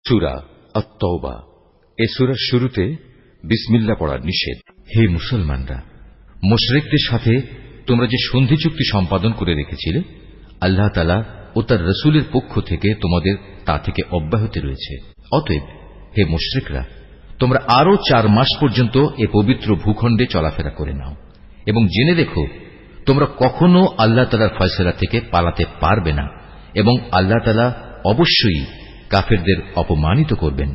সূরা আত-তাওবা। এই সূরার শুরুতে বিসমিল্লাহ পড়ার নিষেধ। হে মুসলমানরা, মুশরিকদের সাথে তোমরা যে সন্ধি চুক্তি সম্পাদন করে রেখেছিলে, আল্লাহ তাআলা ও তার রাসূলের পক্ষ থেকে তোমাদের তা থেকে অব্যাহতি রয়েছে। অতএব হে মুশরিকরা, তোমরা আরো 4 মাস পর্যন্ত এ পবিত্র ভূখণ্ডে চলাফেরা করে নাও এবং জেনে রেখো তোমরা কখনো আল্লাহ তাআলার ফয়সালা থেকে পালাতে পারবে না এবং আল্লাহ তাআলা অবশ্যই কাফেরদের অপমানিত করবেন।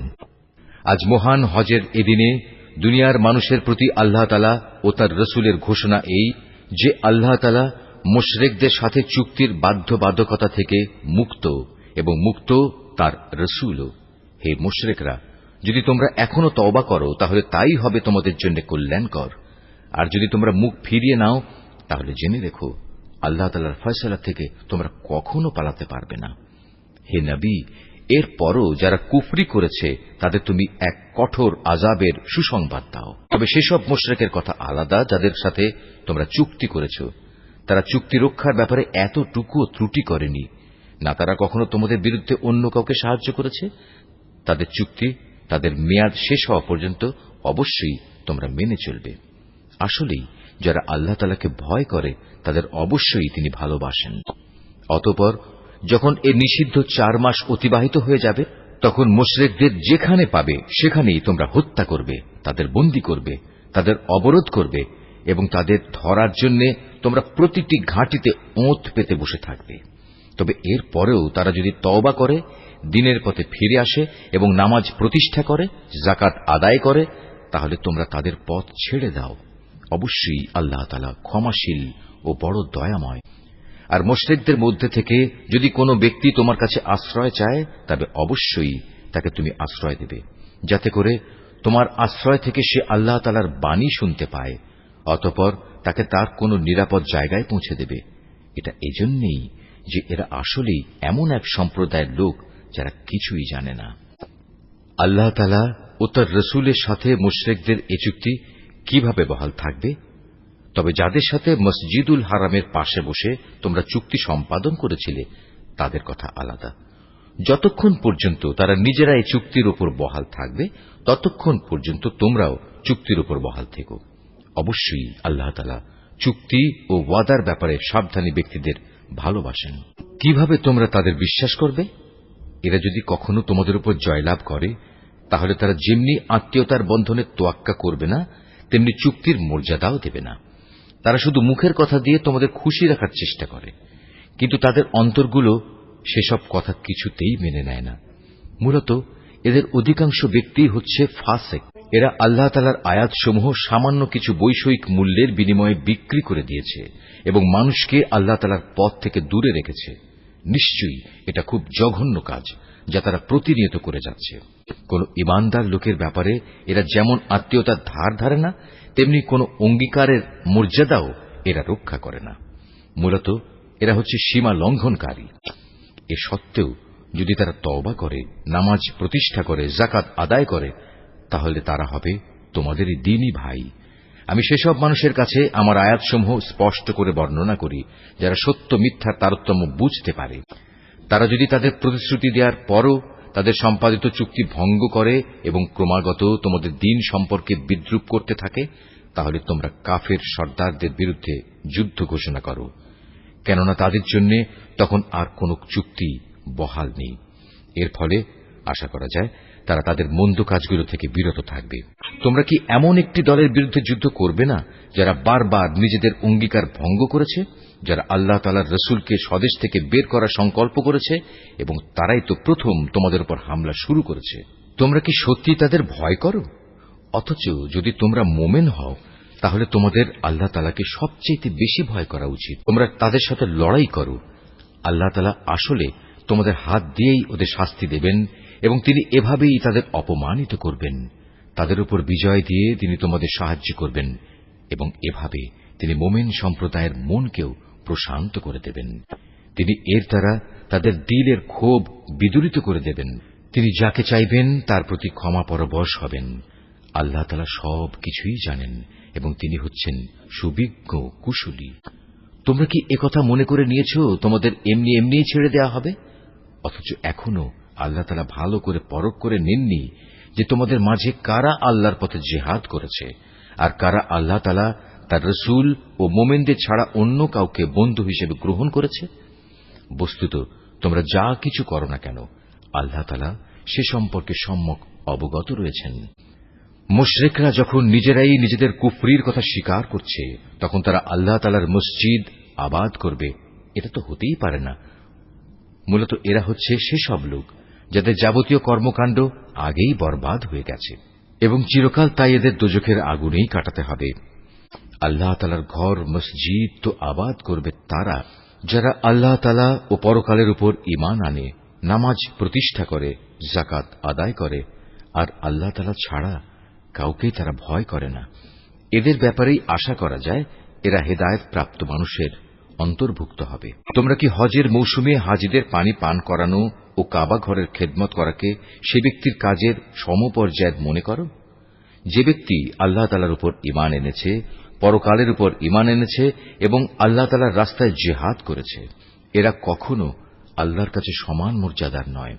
আজ মহান হজের এদিনে দুনিয়ার মানুষের প্রতি আল্লাহ তাআলা ও তার রাসূলের ঘোষণা এই যে আল্লাহ তাআলা মুশরিকদের সাথে চুক্তির বাধ্যবাধকতা থেকে মুক্ত এবং মুক্ত তার রাসূলও। হে মুশরিকরা, যদি তোমরা এখনো তওবা করো তাহলে তাই হবে তোমাদের জন্য কল্যাণকর, আর যদি তোমরা মুখ ফিরিয়ে নাও তাহলে জেনে রেখো আল্লাহ তাআলার ফয়সালা থেকে তোমরা কখনো পালাতে পারবে না। হে নবী, এরপরও যারা কুফরি করেছে তাদের তুমি এক কঠোর আযাবের সুসংবাদ দাও। তবে সেসব মুশরিকের কথা আলাদা যাদের সাথে তোমরা চুক্তি করেছ। তারা চুক্তি রক্ষার ব্যাপারে এতটুকুও ত্রুটি করেনি, না তারা কখনো তোমাদের বিরুদ্ধে অন্য কাউকে সাহায্য করেছে। তাদের চুক্তি তাদের মেয়াদ শেষ হওয়া পর্যন্ত অবশ্যই তোমরা মেনে চলবে। আসলেই যারা আল্লাহ তাআলাকে ভয় করে তাদের অবশ্যই তিনি ভালোবাসেন। অতঃপর যখন এ নিষিদ্ধ 4 মাস অতিবাহিত হয়ে যাবে, তখন মুশরিকদের যেখানে পাবে সেখানেই তোমরা হত্যা করবে, তাদের বন্দী করবে, তাদের অবরোধ করবে এবং তাদের ধরার জন্য তোমরা প্রতিটি ঘাঁটিতে ওঁত পেতে বসে থাকবে। তবে এর পরেও তারা যদি তওবা করে, দ্বীনের পথে ফিরে আসে এবং নামাজ প্রতিষ্ঠা করে, যাকাত আদায় করে, তাহলে তোমরা তাদের পথ ছেড়ে দাও। অবশ্যই আল্লাহ তাআলা ক্ষমাশীল ও বড় দয়াময়। আর মুশরিকদের মধ্যে থেকে যদি কোনো ব্যক্তি তোমার কাছে আশ্রয় চায়, তবে অবশ্যই তাকে তুমি আশ্রয় দেবে, যাতে করে তোমার আশ্রয় থেকে সে আল্লাহ তাআলার বাণী শুনতে পায়। অতঃপর তাকে তার কোনো নিরাপদ জায়গায় পৌঁছে দেবে। এটা এজন্যই যে এরা আসলেই এমন এক সম্প্রদায়ের লোক যারা কিছুই জানে না। আল্লাহ তাআলা ও তার রাসূলের সাথে মুশরিকদের এ চুক্তি কিভাবে বহাল থাকবে? তবে যাদের সাথে মসজিদুল হারামের পাশে বসে তোমরা চুক্তি সম্পাদন করেছিলে তাদের কথা আলাদা। যতক্ষণ পর্যন্ত তারা নিজেরা এই চুক্তির উপর বহাল থাকবে, ততক্ষণ পর্যন্ত তোমরাও চুক্তির উপর বহাল থেকো। অবশ্যই আল্লাহ তাআলা চুক্তি ও ওয়াদার ব্যাপারে সাবধানী ব্যক্তিদের ভালোবাসেন। কিভাবে তোমরা তাদের বিশ্বাস করবে? এরা যদি কখনো তোমাদের উপর জয়লাভ করে, তাহলে তারা যেমনি আত্মীয়তার বন্ধনে তোয়াক্কা করবে না, তেমনি চুক্তির মর্যাদাও দেবে না। তারা শুধু মুখের কথা দিয়ে তোমাদের খুশি রাখার চেষ্টা করে, কিন্তু তাদের অন্তরগুলো সেসব কথা কিছুতেই মেনে নেয় না। মূলত এদের অধিকাংশ ব্যক্তি হচ্ছে ফাসিক। এরা আল্লাহ তাআলার আয়াতসমূহ সামান্য কিছু বৈষয়িক মূল্যের বিনিময়ে বিক্রি করে দিয়েছে এবং মানুষকে আল্লাহ তাআলার পথ থেকে দূরে রেখেছে। নিশ্চয়ই এটা খুব জঘন্য কাজ যা তারা প্রতিনিয়ত করে যাচ্ছে। কোন ঈমানদার লোকের ব্যাপারে এরা যেমন আত্মীয়তার ধার ধারে না, তেমনি কোন অঙ্গীকারের মর্যাদাও এরা রক্ষা করে না। মূলত এরা হচ্ছে সীমা লঙ্ঘনকারী। এ সত্ত্বেও যদি তারা তওবা করে, নামাজ প্রতিষ্ঠা করে, যাকাত আদায় করে, তাহলে তারা হবে তোমাদেরই দ্বীনী ভাই। আমি সেসব মানুষের কাছে আমার আয়াতসমূহ স্পষ্ট করে বর্ণনা করি যারা সত্য মিথ্যার তারতম্য বুঝতে পারে। তারা যদি তাদের প্রতিশ্রুতি দেওয়ার পরও তাদের সম্পাদিত চুক্তি ভঙ্গ করে এবং ক্রমাগত তোমাদের দ্বীন সম্পর্কে বিদ্রূপ করতে থাকে, তাহলে তোমরা কাফের সর্দারদের বিরুদ্ধে যুদ্ধ ঘোষণা করো, কেননা তাদের জন্য তখন আর কোন চুক্তি বহাল নেই। এর ফলে আশা করা যায় তারা তাদের মন্দ কাজগুলো থেকে বিরত থাকবে। তোমরা কি এমন একটি দলের বিরুদ্ধে যুদ্ধ করবে না যারা বারবার নিজেদের অঙ্গীকার ভঙ্গ করেছে, যারা আল্লাহ তাআলার রাসূলকে স্বদেশ থেকে বের করার সংকল্প করেছে এবং তারাই তো প্রথম তোমাদের উপর হামলা শুরু করেছে? তোমরা কি সত্যি তাদের ভয় করো? অথচ যদি তোমরা মোমেন হও, তাহলে তোমাদের আল্লাহ তাআলাকে সবচেয়ে বেশি ভয় করা উচিত। তোমরা তাদের সাথে লড়াই করো। আল্লাহ তাআলা আসলে তোমাদের হাত দিয়েই ওদের শাস্তি দেবেন এবং তিনি এভাবেই তাদের অপমানিত করবেন। তাদের উপর বিজয় দিয়ে তিনি তোমাদের সাহায্য করবেন এবং এভাবে তিনি মোমেন সম্প্রদায়ের মনকেও প্রশান্ত করে দেবেন। তিনি এর দ্বারা তাদের দিলের ক্ষোভ বিদূরিত করে দেবেন। তিনি যাকে চাইবেন তার প্রতি ক্ষমা পরবশ হবেন। আল্লাহ তাআলা সব কিছুই জানেন এবং তিনি হচ্ছেন সুবিজ্ঞ কুশলী। তোমরা কি একথা মনে করে নিয়েছ তোমাদের এমনি এমনি ছেড়ে দেওয়া হবে? অথচ এখনো আল্লাহ তাআলা ভালো করে পরখ করে নেননি যে তোমাদের মাঝে কারা আল্লাহর পথে জিহাদ করেছে আর কারা আল্লাহ তাআলা তার রাসূল ও মুমিনদের ছাড়া অন্য কাউকে বন্ধু হিসেবে গ্রহণ করেছে। বস্তুত তোমরা যা কিছু করো না কেন আল্লাহ তাআলা সে সম্পর্কে সম্যক অবগত রয়েছেন। মুশরিকরা যখন নিজেরাই নিজেদের কুফরির কথা স্বীকার করছে তখন তারা আল্লাহ তাআলার মসজিদ আবাদ করবে, এটা তো হতেই পারে না। মূলত এরা হচ্ছে সেসব লোক যাদের যাবতীয় কর্মকাণ্ড আগেই বরবাদ হয়ে গেছে এবং চিরকাল তাই এদের দোজখের আগুনেই কাটাতে হবে। আল্লাহ তাআলার ঘর মসজিদ তো আবাদ করবে তারা যারা আল্লাহ তাআলা ও পরকালের উপর ঈমান আনে, নামাজ প্রতিষ্ঠা করে, যাকাত আদায় করে আর আল্লাহ তাআলা ছাড়া কাউকেই তারা ভয় করে না। এদের ব্যাপারেই আশা করা যায় এরা হেদায়েত প্রাপ্ত মানুষের অন্তর্ভুক্ত হবে। তোমরা কি হজের মৌসুমে হাজিদের পানি পান করানো ও কাবা ঘরের খেদমত করাকে সে ব্যক্তির কাজের সমপর্যায়ের মনে করো? যে ব্যক্তি আল্লাহ তাআলার উপর ঈমান এনেছে, পরকালের উপর ঈমান এনেছে এবং আল্লাহ তাআলার রাস্তায় জিহাদ করেছে, এরা কখনো আল্লাহর কাছে সমান মর্যাদার নয়।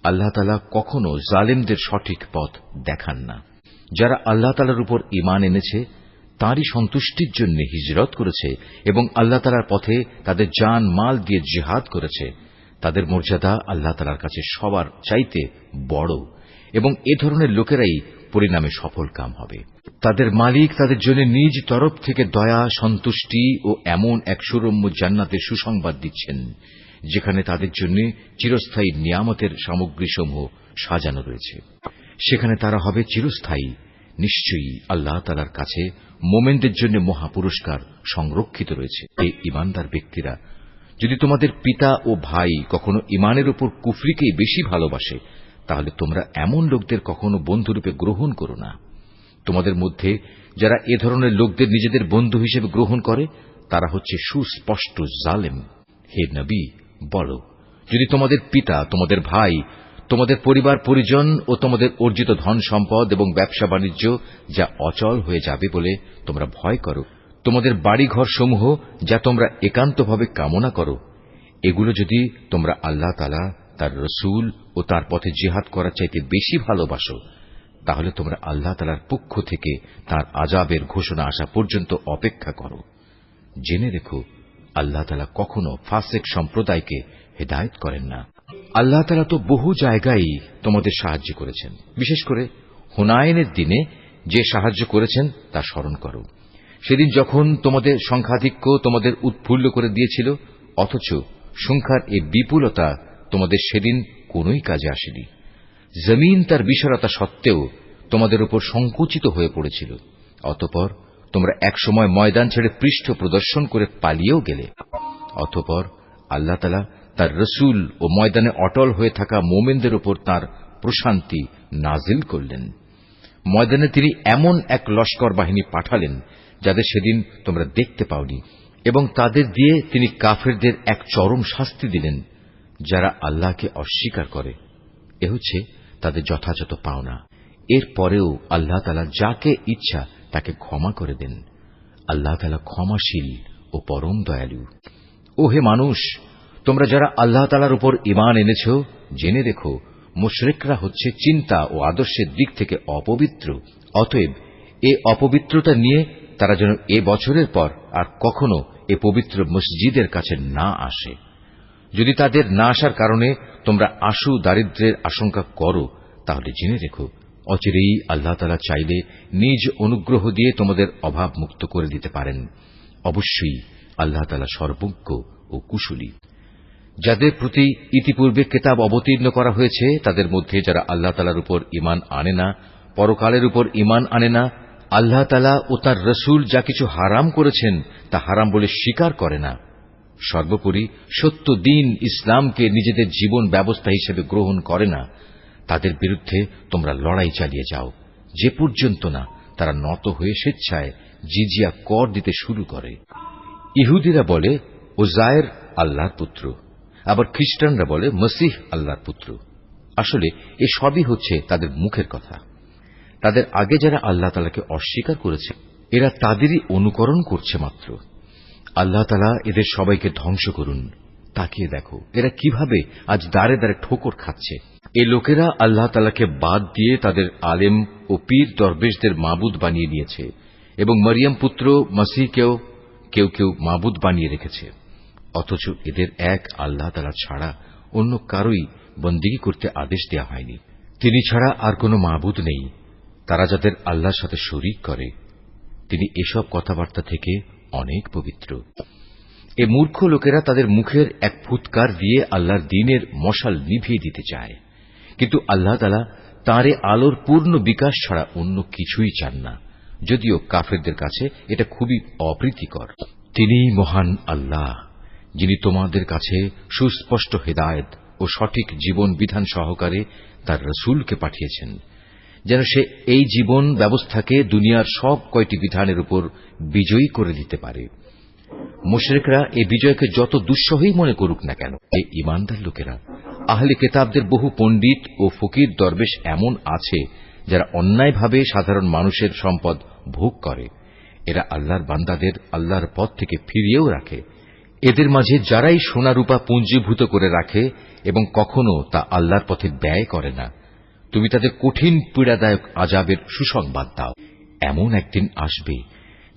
আল্লাহ তাআলা কখনো জালেমদের সঠিক পথ দেখান না। যারা আল্লাহ তাআলার উপর ঈমান এনেছে তাঁরই সন্তুষ্টির জন্য হিজরত করেছে এবং আল্লাহ তাআলার পথে তাদের জান মাল দিয়ে জিহাদ করেছে, তাদের মর্যাদা আল্লাহ তাআলার কাছে সবার চাইতে বড় এবং এ ধরনের লোকেরাই পরিণামে সফল কাম হবে। তাদের মালিক তাদের জন্য নিজ তরফ থেকে দয়া, সন্তুষ্টি ও এমন এক সুরম্য জান্নাতের সুসংবাদ দিচ্ছেন যেখানে তাদের জন্য চিরস্থায়ী নিয়ামতের সামগ্রীসমূহ সাজানো রয়েছে। সেখানে তারা হবে চিরস্থায়ী। নিশ্চয়ই আল্লাহ তাআলার কাছে মোমেনদের জন্য মহাপুরস্কার সংরক্ষিত রয়েছে। এই ঈমানদার ব্যক্তিরা, যদি তোমাদের পিতা ও ভাই কখনো ঈমানের উপর কুফরিকেই বেশি ভালোবাসে তাহলে তোমরা এমন লোকদের কখনো বন্ধুরূপে গ্রহণ করো না। তোমাদের মধ্যে যারা এ ধরনের লোকদের নিজেদের বন্ধু হিসেবে গ্রহণ করে তারা হচ্ছে সুস্পষ্ট জালেম। হে নবী, বলো, যদি তোমাদের পিতা, তোমাদের ভাই, তোমাদের পরিবার পরিজন ও তোমাদের অর্জিত ধন সম্পদ এবং ব্যবসা বাণিজ্য যা অচল হয়ে যাবে বলে তোমরা ভয় করো, তোমাদের বাড়িঘর সমূহ যা তোমরা একান্তভাবে কামনা করো, এগুলো যদি তোমরা আল্লাহ তাআলা, তার রাসূল ও তার পথে জিহাদ করার চাইতে বেশি ভালোবাসো তাহলে তোমরা আল্লাহ তাআলার পক্ষ থেকে তার আযাবের ঘোষণা আসা পর্যন্ত অপেক্ষা করো। জেনে রেখো, আল্লাহ তাআলা কখনো ফাসিক সম্প্রদায়কে হেদায়েত করেন না। আল্লাহ তাআলা তো বহু জায়গায় তোমাদের সাহায্য করেছেন। বিশেষ করে হুনাইনের দিনে যে সাহায্য করেছেন তা স্মরণ করো। সেদিন যখন তোমাদের সংখ্যাধিক্য তোমাদের উৎফুল্ল করে দিয়েছিল, অথচ সংখ্যার এই বিপুলতা তোমাদের সেদিন কোনোই কাজে আসেনি। জমিন তার বিশালতা সত্ত্বেও তোমাদের উপর সংকুচিত হয়ে পড়েছিল। অতঃপর তোমরা একসময় ময়দান ছেড়ে পৃষ্ঠ প্রদর্শন করে পালিয়েও গেলে। অতঃপর আল্লাহ তাআলা তার রাসূল ও ময়দানে অটল হয়ে থাকা মুমিনদের উপর তাঁর প্রশান্তি নাজিল করলেন। ময়দানে তিনি এমন এক লস্কর বাহিনী পাঠালেন যাদের সেদিন তোমরা দেখতে পাওনি, এবং তাদের দিয়ে তিনি কাফেরদের এক চরম শাস্তি দিলেন। যারা আল্লাহকে অস্বীকার করে এ হচ্ছে তাদের যথাযথ পাওনা। এর পরেও আল্লাহ তাআলা যাকে ইচ্ছা তাকে ক্ষমা করে দেন। আল্লাহ তাআলা ক্ষমাশীল ও পরম দয়ালু। ও হে মানুষ, তোমরা যারা আল্লাহ তাআলার উপর ঈমান এনেছ, জেনে রেখো, মুশরিকরা হচ্ছে চিন্তা ও আদর্শের দিক থেকে অপবিত্র। অতএব এ অপবিত্রতা নিয়ে তারা যেন এ বছরের পর আর কখনো এ পবিত্র মসজিদের কাছে না আসে। যদি তাদের না আসার কারণে তোমরা আশু দারিদ্র্যের আশঙ্কা করো তাহলে জেনে রেখো, অচিরেই আল্লাহ তাআলা চাইলে নিজ অনুগ্রহ দিয়ে তোমাদের অভাব মুক্ত করে দিতে পারেন। অবশ্যই আল্লাহ তাআলা সর্বজ্ঞ ও কুশলী। যাদের প্রতি ইতিপূর্বে কিতাব অবতীর্ণ করা হয়েছে তাদের মধ্যে যারা আল্লাহ তাআলার উপর ঈমান আনে না, পরকালের উপর ঈমান আনে না, আল্লাহ তাআলা ও তার রাসূল যা কিছু হারাম করেছেন তা হারাম বলে স্বীকার করে না, সর্বোপরি সত্য দ্বীন ইসলামকে নিজেদের জীবন ব্যবস্থা হিসেবে গ্রহণ করে না, তাদের বিরুদ্ধে তোমরা লড়াই চালিয়ে যাও যে পর্যন্ত না তারা নত হয়ে স্বেচ্ছায় জিজিয়া কর দিতে শুরু করে। ইহুদিরা বলে উযায়ের আল্লাহর পুত্র, আবার খ্রিস্টানরা বলে মসীহ আল্লাহর পুত্র। আসলে এ সবই হচ্ছে তাদের মুখের কথা। তাদের আগে যারা আল্লাহ তাআলাকে অস্বীকার করেছে এরা তাদেরই অনুকরণ করছে মাত্র। আল্লাহ তাআলা এদের সবাইকে ধ্বংস করুন। তাকিয়ে দেখো এরা কিভাবে আজ দাঁড়ে দাঁড়ে ঠোকর খাচ্ছে। এই লোকেরা আল্লাহ তাআলাকে বাদ দিয়ে তাদের আলেম ও পীর দরবেশদের মাবুদ বানিয়ে নিয়েছে এবং মরিয়ম পুত্র মসিহকেও কেউ কেউ মাবুদ বানিয়ে রেখেছে। অথচ এদের এক আল্লাহ তাআলা ছাড়া অন্য কারোই বন্দেগী করতে আদেশ দেওয়া হয়নি। তিনি ছাড়া আর কোনো মাবুদ নেই। তারা যাদের আল্লাহর সাথে শরীক করে তিনি এসব কথাবার্তা থেকে অনেক পবিত্র। এ মূর্খ লোকেরা তাদের মুখের এক ফুৎকার দিয়ে আল্লাহর দ্বীনের মশাল নিভিয়ে দিতে চায়, কিন্তু আল্লাহ তাআলা তাঁর আলোর পূর্ণ বিকাশ ছাড়া অন্য কিছুই চান না, যদিও কাফেরদের কাছে এটা খুবই অপ্রীতিকর। তিনিই মহান আল্লাহ, যিনি তোমাদের কাছে সুস্পষ্ট হেদায়েত ও সঠিক জীবন বিধান সহকারে তার রাসূলকে পাঠিয়েছেন, যেন সে এই জীবন ব্যবস্থাকে দুনিয়ার সব কয়টি বিধানের উপর বিজয়ী করে দিতে পারে। মুশরিকরা এই বিজয়কে যত দুঃসহই মনে করুক না কেন, এই ঈমানদার লোকেরা আহলে কিতাবদের বহু পণ্ডিত ও ফকির দরবেশ এমন আছে যারা অন্যায়ভাবে সাধারণ মানুষের সম্পদ ভোগ করে। এরা আল্লাহর বান্দাদের আল্লাহর পথ থেকে ফিরিয়েও রাখে। এদের মাঝে যারাই সোনা রূপা পুঞ্জীভূত করে রাখে এবং কখনো তা আল্লাহর পথে ব্যয় করে না, তুমি তাদের কঠিন পীড়াদায়ক আযাবের সুসংবাদ দাও। এমন একদিন আসবে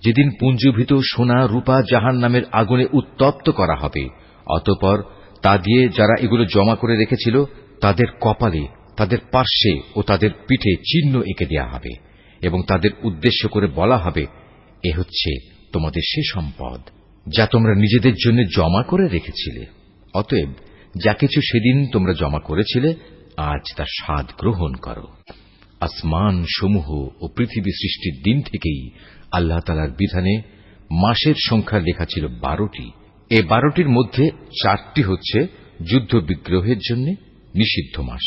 যেদিন পুঞ্জীভূত সোনা রূপা জাহান্নামের আগুনে উত্তপ্ত করা হবে। অতঃপর তা দিয়ে যারা এগুলো জমা করে রেখেছিল তাদের কপালে, তাদের পার্শ্বে ও তাদের পিঠে চিহ্ন এঁকে দেয়া হবে এবং তাদের উদ্দেশ্য করে বলা হবে, এ হচ্ছে তোমাদের সে সম্পদ যা তোমরা নিজেদের জন্য জমা করে রেখেছিলে। অতএব যা কিছু সেদিন তোমরা জমা করেছিলে আজ তার স্বাদ গ্রহণ করো। আসমান সমূহ ও পৃথিবী সৃষ্টির দিন থেকেই আল্লাহ তাআলার বিধানে মাসের সংখ্যা লেখা ছিল 12টি। এই 12টির মধ্যে 4টি হচ্ছে যুদ্ধ বিগ্রহের জন্য নিষিদ্ধ মাস।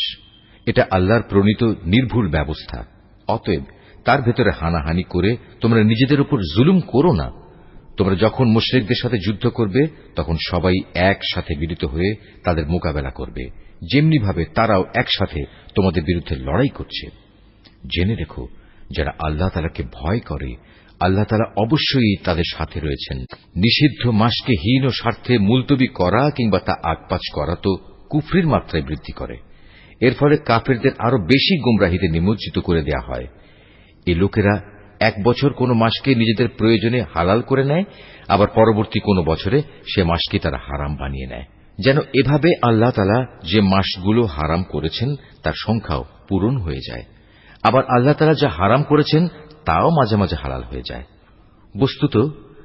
এটা আল্লাহর প্রণীত নির্ভুল ব্যবস্থা। অতএব তার ভেতরে হানাহানি করে তোমরা নিজেদের উপর জুলুম করো না। তোমরা যখন মুশরিকদের সাথে যুদ্ধ করবে তখন সবাই একসাথে মিলিত হয়ে তাদের মোকাবেলা করবে, যেমনি ভাবে তারাও একসাথে তোমাদের বিরুদ্ধে লড়াই করছে। জেনে রেখো, যারা আল্লাহ তাআলাকে ভয় করে আল্লাহ তাআলা অবশ্যই তাদের সাথে রয়েছেন। নিষিদ্ধ মাসকে হীন ও স্বার্থে মুলতবি করা কিংবা তা আগপাচ করা তো কুফরির মাত্রায় বৃদ্ধি করে। এর ফলে কাফেরদের আরো বেশি গুমরাহিতে নিমজ্জিত করে দেয়া হয়। এই লোকেরা এক বছর কোন মাসকে নিজেদের প্রয়োজনে হালাল করে নেয়, আবার পরবর্তী কোন বছরে সে মাসকে তারা হারাম বানিয়ে নেয়, যেন এভাবে আল্লাহ তাআলা যে মাসগুলো হারাম করেছেন তার সংখ্যাও পূরণ হয়ে যায়। আবার আল্লাহ তাআলা যা হারাম করেছেন তাও মাঝে মাঝে হালাল হয়ে যায়। বস্তুত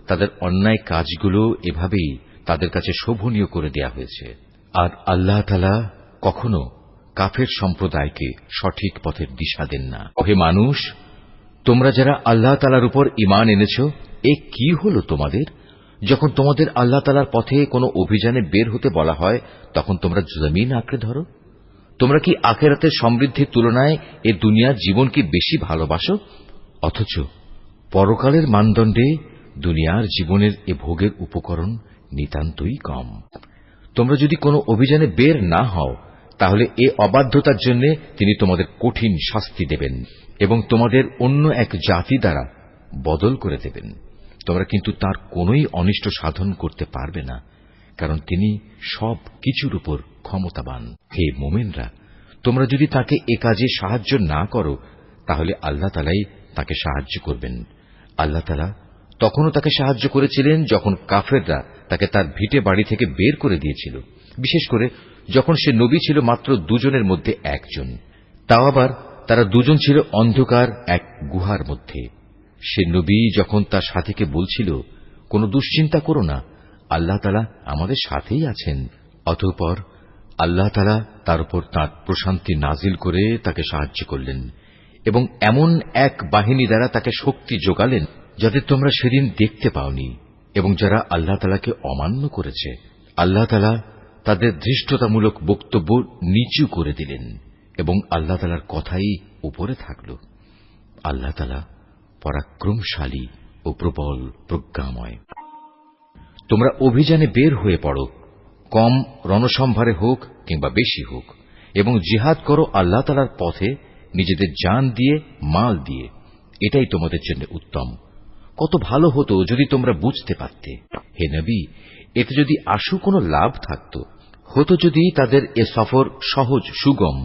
তাদের অন্যায় কাজগুলো এভাবেই তাদের কাছে শোভনীয় করে দেয়া হয়েছে। আর আল্লাহ তাআলা কখনো কাফের সম্প্রদায়কে সঠিক পথের দিশা দেন না। হে মানুষ, তোমরা যারা আল্লাহ তাআলার উপর ঈমান এনেছ, এ কি হলো তোমাদের? যখন তোমাদের আল্লাহ তাআলার পথে কোনো অভিযানে বের হতে বলা হয় তখন তোমরা জমিন আঁকড়ে ধরো। তোমরা কি আখিরাতের সমৃদ্ধির তুলনায় এ দুনিয়ার জীবন কি বেশি ভালোবাসো? অথচ পরকালের মানদণ্ডে দুনিয়ার জীবনের এ ভোগের উপকরণ নিতান্তই কম। তোমরা যদি কোনো অভিযানে বের না হও তাহলে এ অবাধ্যতার জন্য তিনি তোমাদের কঠিন শাস্তি দেবেন এবং তোমাদের অন্য এক জাতি দ্বারা বদল করে দেবেন। তোমরা কিন্তু তার কোনোই অনিষ্ট সাধন করতে পারবে না, কারণ তিনি সব কিছুর উপর ক্ষমতাবান। হে মুমিনরা, তোমরা যদি তাকে এ কাজে সাহায্য না করো তাহলে আল্লাহ তাআলাই তাকে সাহায্য করবেন। আল্লাহ তাআলা তখনও তাকে সাহায্য করেছিলেন যখন কাফেররা তাকে তার ভিটে বাড়ি থেকে বের করে দিয়েছিল, বিশেষ করে যখন সে নবী ছিল মাত্র দুজনের মধ্যে একজন, তাও আবার তারা দুজন ছিল অন্ধকার এক গুহার মধ্যে। সে নবী যখন তার সাথীকে বলছিল, কোনো দুশ্চিন্তা করো না, আল্লাহ তাআলা আমাদের সাথেই আছেন। অতঃপর আল্লাহ তাআলা তার উপর তাঁর প্রশান্তি নাজিল করে তাকে সাহায্য করলেন এবং এমন এক বাহিনী দ্বারা তাকে শক্তি যোগালেন যাদের তোমরা সেদিন দেখতে পাওনি, এবং যারা আল্লাহ তাআলাকে অমান্য করেছে আল্লাহ তাআলা তাদের ধৃষ্টতামূলক বক্তব্য নিচু করে দিলেন এবং আল্লাহ তাআলার কথাই উপরে থাকল। আল্লাহ তাআলা পরাক্রমশালী ও প্রবল প্রজ্ঞাময়। তোমরা অভিযানে বের হয়ে পড়ো, কম রণসম্ভারে হোক কিংবা বেশি হোক, এবং জিহাদ করো আল্লাহ তাআলার পথে নিজেদের জান দিয়ে, মাল দিয়ে। এটাই তোমাদের জন্য উত্তম। কত ভালো হতো যদি তোমরা বুঝতে পারতে। হে নবী, এতে যদি আশু কোনো লাভ থাকত, হতো যদি তাদের এ সফর সহজ সুগম,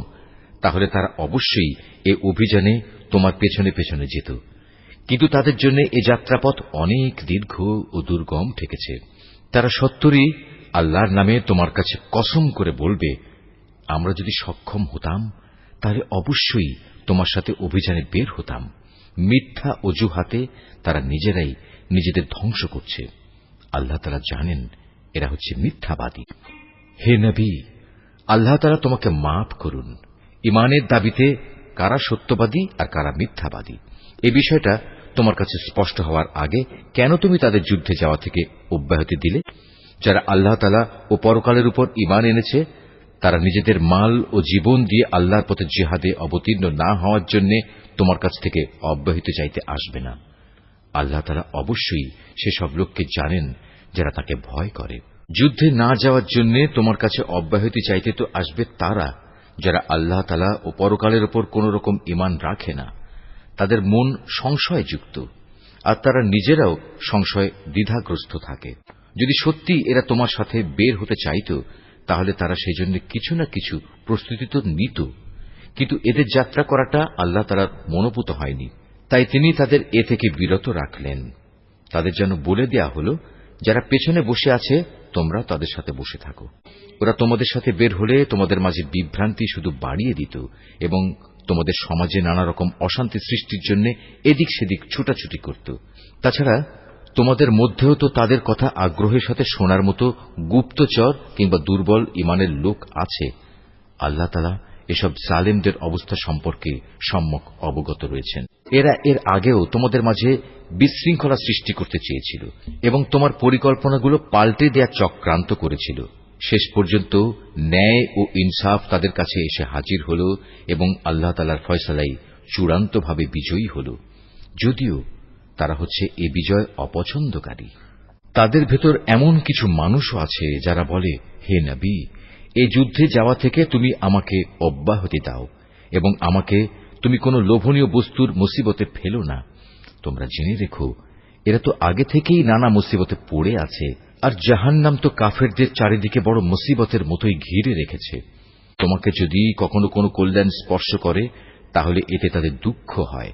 তাহলে তারা অবশ্যই এ অভিযানে তোমার পেছনে পেছনে যেত। কিন্তু তাদের জন্য এ যাত্রাপথ অনেক দীর্ঘ ও দুর্গম ঠেকেছে। তারা সত্তরই আল্লাহর নামে তোমার কাছে কসম করে বলবে, আমরা যদি সক্ষম হতাম তাহলে অবশ্যই তোমার সাথে অভিযানে বের হতাম। মিথ্যা অজুহাতে তারা নিজেরাই নিজেদের ধ্বংস করছে। আল্লাহ তাআলা জানেন এরা হচ্ছে মিথ্যাবাদী। হে নবী, আল্লাহ তাআলা তোমাকে মাফ করুন। ঈমানের দাবিতে কারা সত্যবাদী আর কারা মিথ্যাবাদী, এই বিষয়টা তোমার কাছে স্পষ্ট হওয়ার আগে কেন তুমি তাদের যুদ্ধে যাওয়া থেকে অব্যাহতি দিলে? যারা আল্লাহ তাআলা ও পরকালের উপর ঈমান এনেছে, তারা নিজেদের মাল ও জীবন দিয়ে আল্লাহর পথে জিহাদে অবতীর্ণ না হওয়ার জন্য তোমার কাছ থেকে অব্যাহতি চাইতে আসবে না। আল্লাহ তাআলা অবশ্যই সেসব লোককে জানেন যারা তাকে ভয় করে। যুদ্ধে না যাওয়ার জন্য তোমার কাছে অব্যাহতি চাইতে তো আসবে তারা যারা আল্লাহ তাআলা ও পরকালের উপর কোন রকম ঈমান রাখে না। তাদের মন সংশয়যুক্ত, আর তারা নিজেরাও সংশয় দ্বিধাগ্রস্ত থাকে। যদি সত্যি এরা তোমার সাথে বের হতে চাইত, তাহলে তারা সেই জন্য কিছু না কিছু প্রস্তুতি তো নিত, কিন্তু এদের যাত্রা করাটা আল্লাহ তাআলার মনোপুত হয়নি, তাই তিনি তাদের এ থেকে বিরত রাখলেন। তাদের যেন বলে দেয়া হল, যারা পেছনে বসে আছে তোমরা তাদের সাথে বসে থাকো। ওরা তোমাদের সাথে বের হলে তোমাদের মাঝে বিভ্রান্তি শুধু বাড়িয়ে দিত এবং তোমাদের সমাজে নানা রকম অশান্তি সৃষ্টির জন্য এদিক সেদিক ছুটাছুটি করত। তাছাড়া তোমাদের মধ্যেও তো তাদের কথা আগ্রহের সাথে শোনার মতো গুপ্তচর কিংবা দুর্বল ঈমানের লোক আছে। আল্লাহ তাআলা এসব জালেমদের অবস্থা সম্পর্কে সম্যক অবগত রয়েছেন। এরা এর আগেও তোমাদের মাঝে বিশৃঙ্খলা সৃষ্টি করতে চেয়েছিল এবং তোমার পরিকল্পনাগুলো পাল্টে দেয়া চক্রান্ত করেছিল। শেষ পর্যন্ত ন্যায় ও ইনসাফ তাদের কাছে এসে হাজির হল এবং আল্লাহ তাআলার ফয়সালাই চূড়ান্তভাবে বিজয়ী হল, যদিও তারা হচ্ছে এ বিজয় অপছন্দকারী। তাদের ভেতর এমন কিছু মানুষও আছে যারা বলে, হে নবী, এই যুদ্ধে যাওয়া থেকে তুমি আমাকে অব্যাহতি দাও এবং আমাকে তুমি কোন লোভনীয় বস্তুর মুসিবতে ফেলো না। তোমরা জেনে রেখো, এরা তো আগে থেকেই নানা মুসিবতে পড়ে আছে, আর জাহান্নাম তো কাফেরদের চারিদিকে বড় মুসিবতের মতোই ঘিরে রেখেছে। তোমাকে যদি কখনো কোনো কল্যাণ স্পর্শ করে তাহলে এতে তাদের দুঃখ হয়,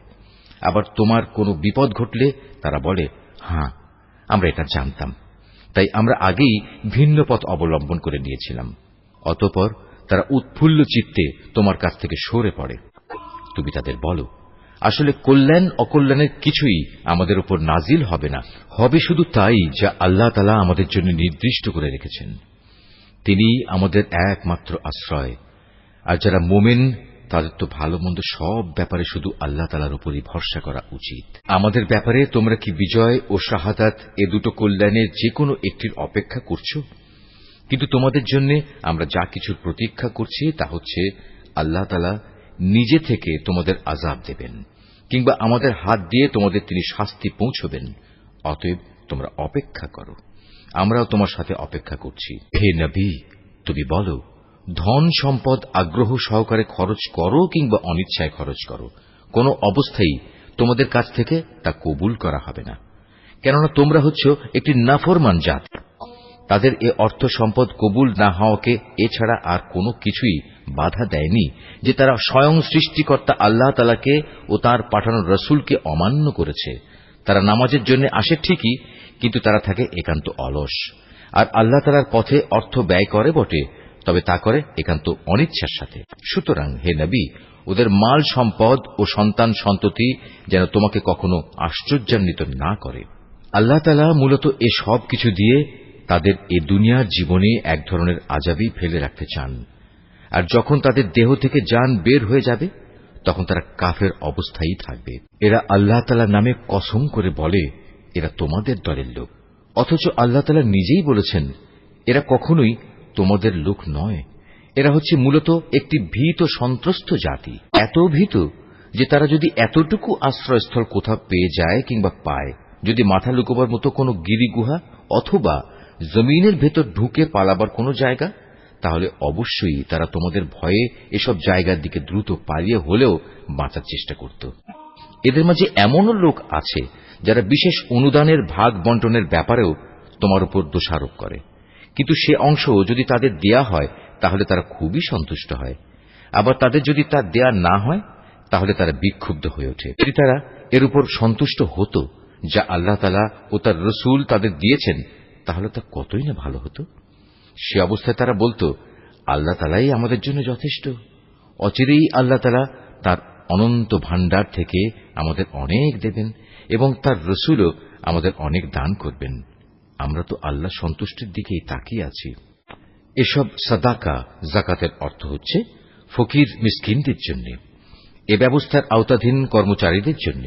আবার তোমার কোনো বিপদ ঘটলে তারা বলে, হ্যাঁ, আমরা এটা জানতাম, তাই আমরা আগেই ভিন্ন পথ অবলম্বন করে নিয়েছিলাম। অতঃপর তারা উৎফুল্ল চিত্তে তোমার কাছ থেকে সরে পড়ে। তুমি তাদের বলো, আসলে কল্যাণ অকল্যাণের কিছুই আমাদের উপর নাজিল হবে না, হবে শুধু তাই যা আল্লাহ তাআলা আমাদের জন্য নির্দিষ্ট করে রেখেছেন। তিনি আমাদের একমাত্র আশ্রয়। আর যারা মুমিন তাদের তো ভালো মন্দ সব ব্যাপারে শুধু আল্লাহ তাআলার উপরই ভরসা করা উচিত। আমাদের ব্যাপারে তোমরা কি বিজয় ও শাহাদাত এ দুটো কল্যাণের যে কোনো একটির অপেক্ষা করছো? কিন্তু তোমাদের জন্য আমরা যা কিছুর প্রতীক্ষা করছি তা হচ্ছে আল্লাহ তাআলা নিজে থেকে তোমাদের আযাব দেবেন, কিংবা আমাদের হাত দিয়ে তোমাদের তিনি শাস্তি পৌঁছবেন। অতএব তোমরা অপেক্ষা করো, আমরাও তোমার সাথে অপেক্ষা করছি। হে নবী, তুমি বলো, ধন সম্পদ আগ্রহ সহকারে খরচ করো কিংবা অনিচ্ছায় খরচ করো, কোন অবস্থায় তোমাদের কাছ থেকে তা কবুল করা হবে না, কেননা তোমরা হচ্ছ একটি নাফরমান জাত। তাদের এ অর্থ সম্পদ কবুল না হওয়াকে এছাড়া আর কোনো কিছুই বাধা দেয়নি যে তারা স্বয়ং সৃষ্টিকর্তা আল্লাহ তাআলাকে ও তাঁর পাঠানো রসুলকে অমান্য করেছে। তারা নামাজের জন্য আসে ঠিকই, কিন্তু তারা থাকে একান্ত অলস, আর আল্লাহ তাআলার পথে অর্থ ব্যয় করে বটে, তবে তা করে একান্ত অনিচ্ছার সাথে। সুতরাং হে নবী, ওদের মাল সম্পদ ও সন্তান সন্ততি যেন তোমাকে কখনো আশ্চর্যান্বিত না করে। আল্লাহ তাআলা মূলত এ সব কিছু দিয়ে তাদের এ দুনিয়ার জীবনে এক ধরনের আযাবই ফেলে রাখতে চান, আর যখন তাদের দেহ থেকে জান বের হয়ে যাবে তখন তারা কাফের অবস্থায় থাকবে। এরা আল্লাহ তাআলার নামে কসম করে বলে এরা তোমাদের দলের লোক, অথচ আল্লাহ তাআলা নিজেই বলেছেন এরা কখনোই তোমাদের লোক নয়। এরা হচ্ছে মূলত একটি ভীত সন্ত্রস্ত জাতি, এত ভীত যে তারা যদি এতটুকু আশ্রয়স্থল কোথাও পেয়ে যায় কিংবা পায়, যদি মাথা লুকোবার মতো কোনো গিরিগুহা অথবা জমিনের ভেতর ঢুকে পালাবার কোনো জায়গা, তাহলে অবশ্যই তারা তোমাদের ভয়ে এসব জায়গার দিকে দ্রুত পালিয়ে হলেও বাঁচার চেষ্টা করত। এদের মাঝে এমনও লোক আছে যারা বিশেষ অনুদানের ভাগ বন্টনের ব্যাপারেও তোমার উপর দোষারোপ করে, কিন্তু সে অংশ যদি তাদের দেয়া হয় তাহলে তারা খুবই সন্তুষ্ট হয়। আবার তাদের যদি তা দেয়া না হয় তাহলে তারা বিক্ষুব্ধ হয়ে ওঠে। যদি তারা এর উপর সন্তুষ্ট হতো যা আল্লাহ তাআলা ও তার রসুল তাদের দিয়েছেন তাহলে তা কতই না ভালো হতো। সে অবস্থায় তারা বলতো, আল্লাহ তাআলাই আমাদের জন্য যথেষ্ট। অচিরেই আল্লাহ তাআলা তার অনন্ত ভাণ্ডার থেকে আমাদের অনেক দেবেন এবং তার রসুলও আমাদের অনেক দান করবেন। আমরা তো আল্লাহ সন্তুষ্টির দিকেই তাকিয়ে আছি। এসব সাদাকা যাকাতের অর্থ হচ্ছে ফকির মিসকিনদের জন্য, এ ব্যবস্থার আওতাধীন কর্মচারীদের জন্য,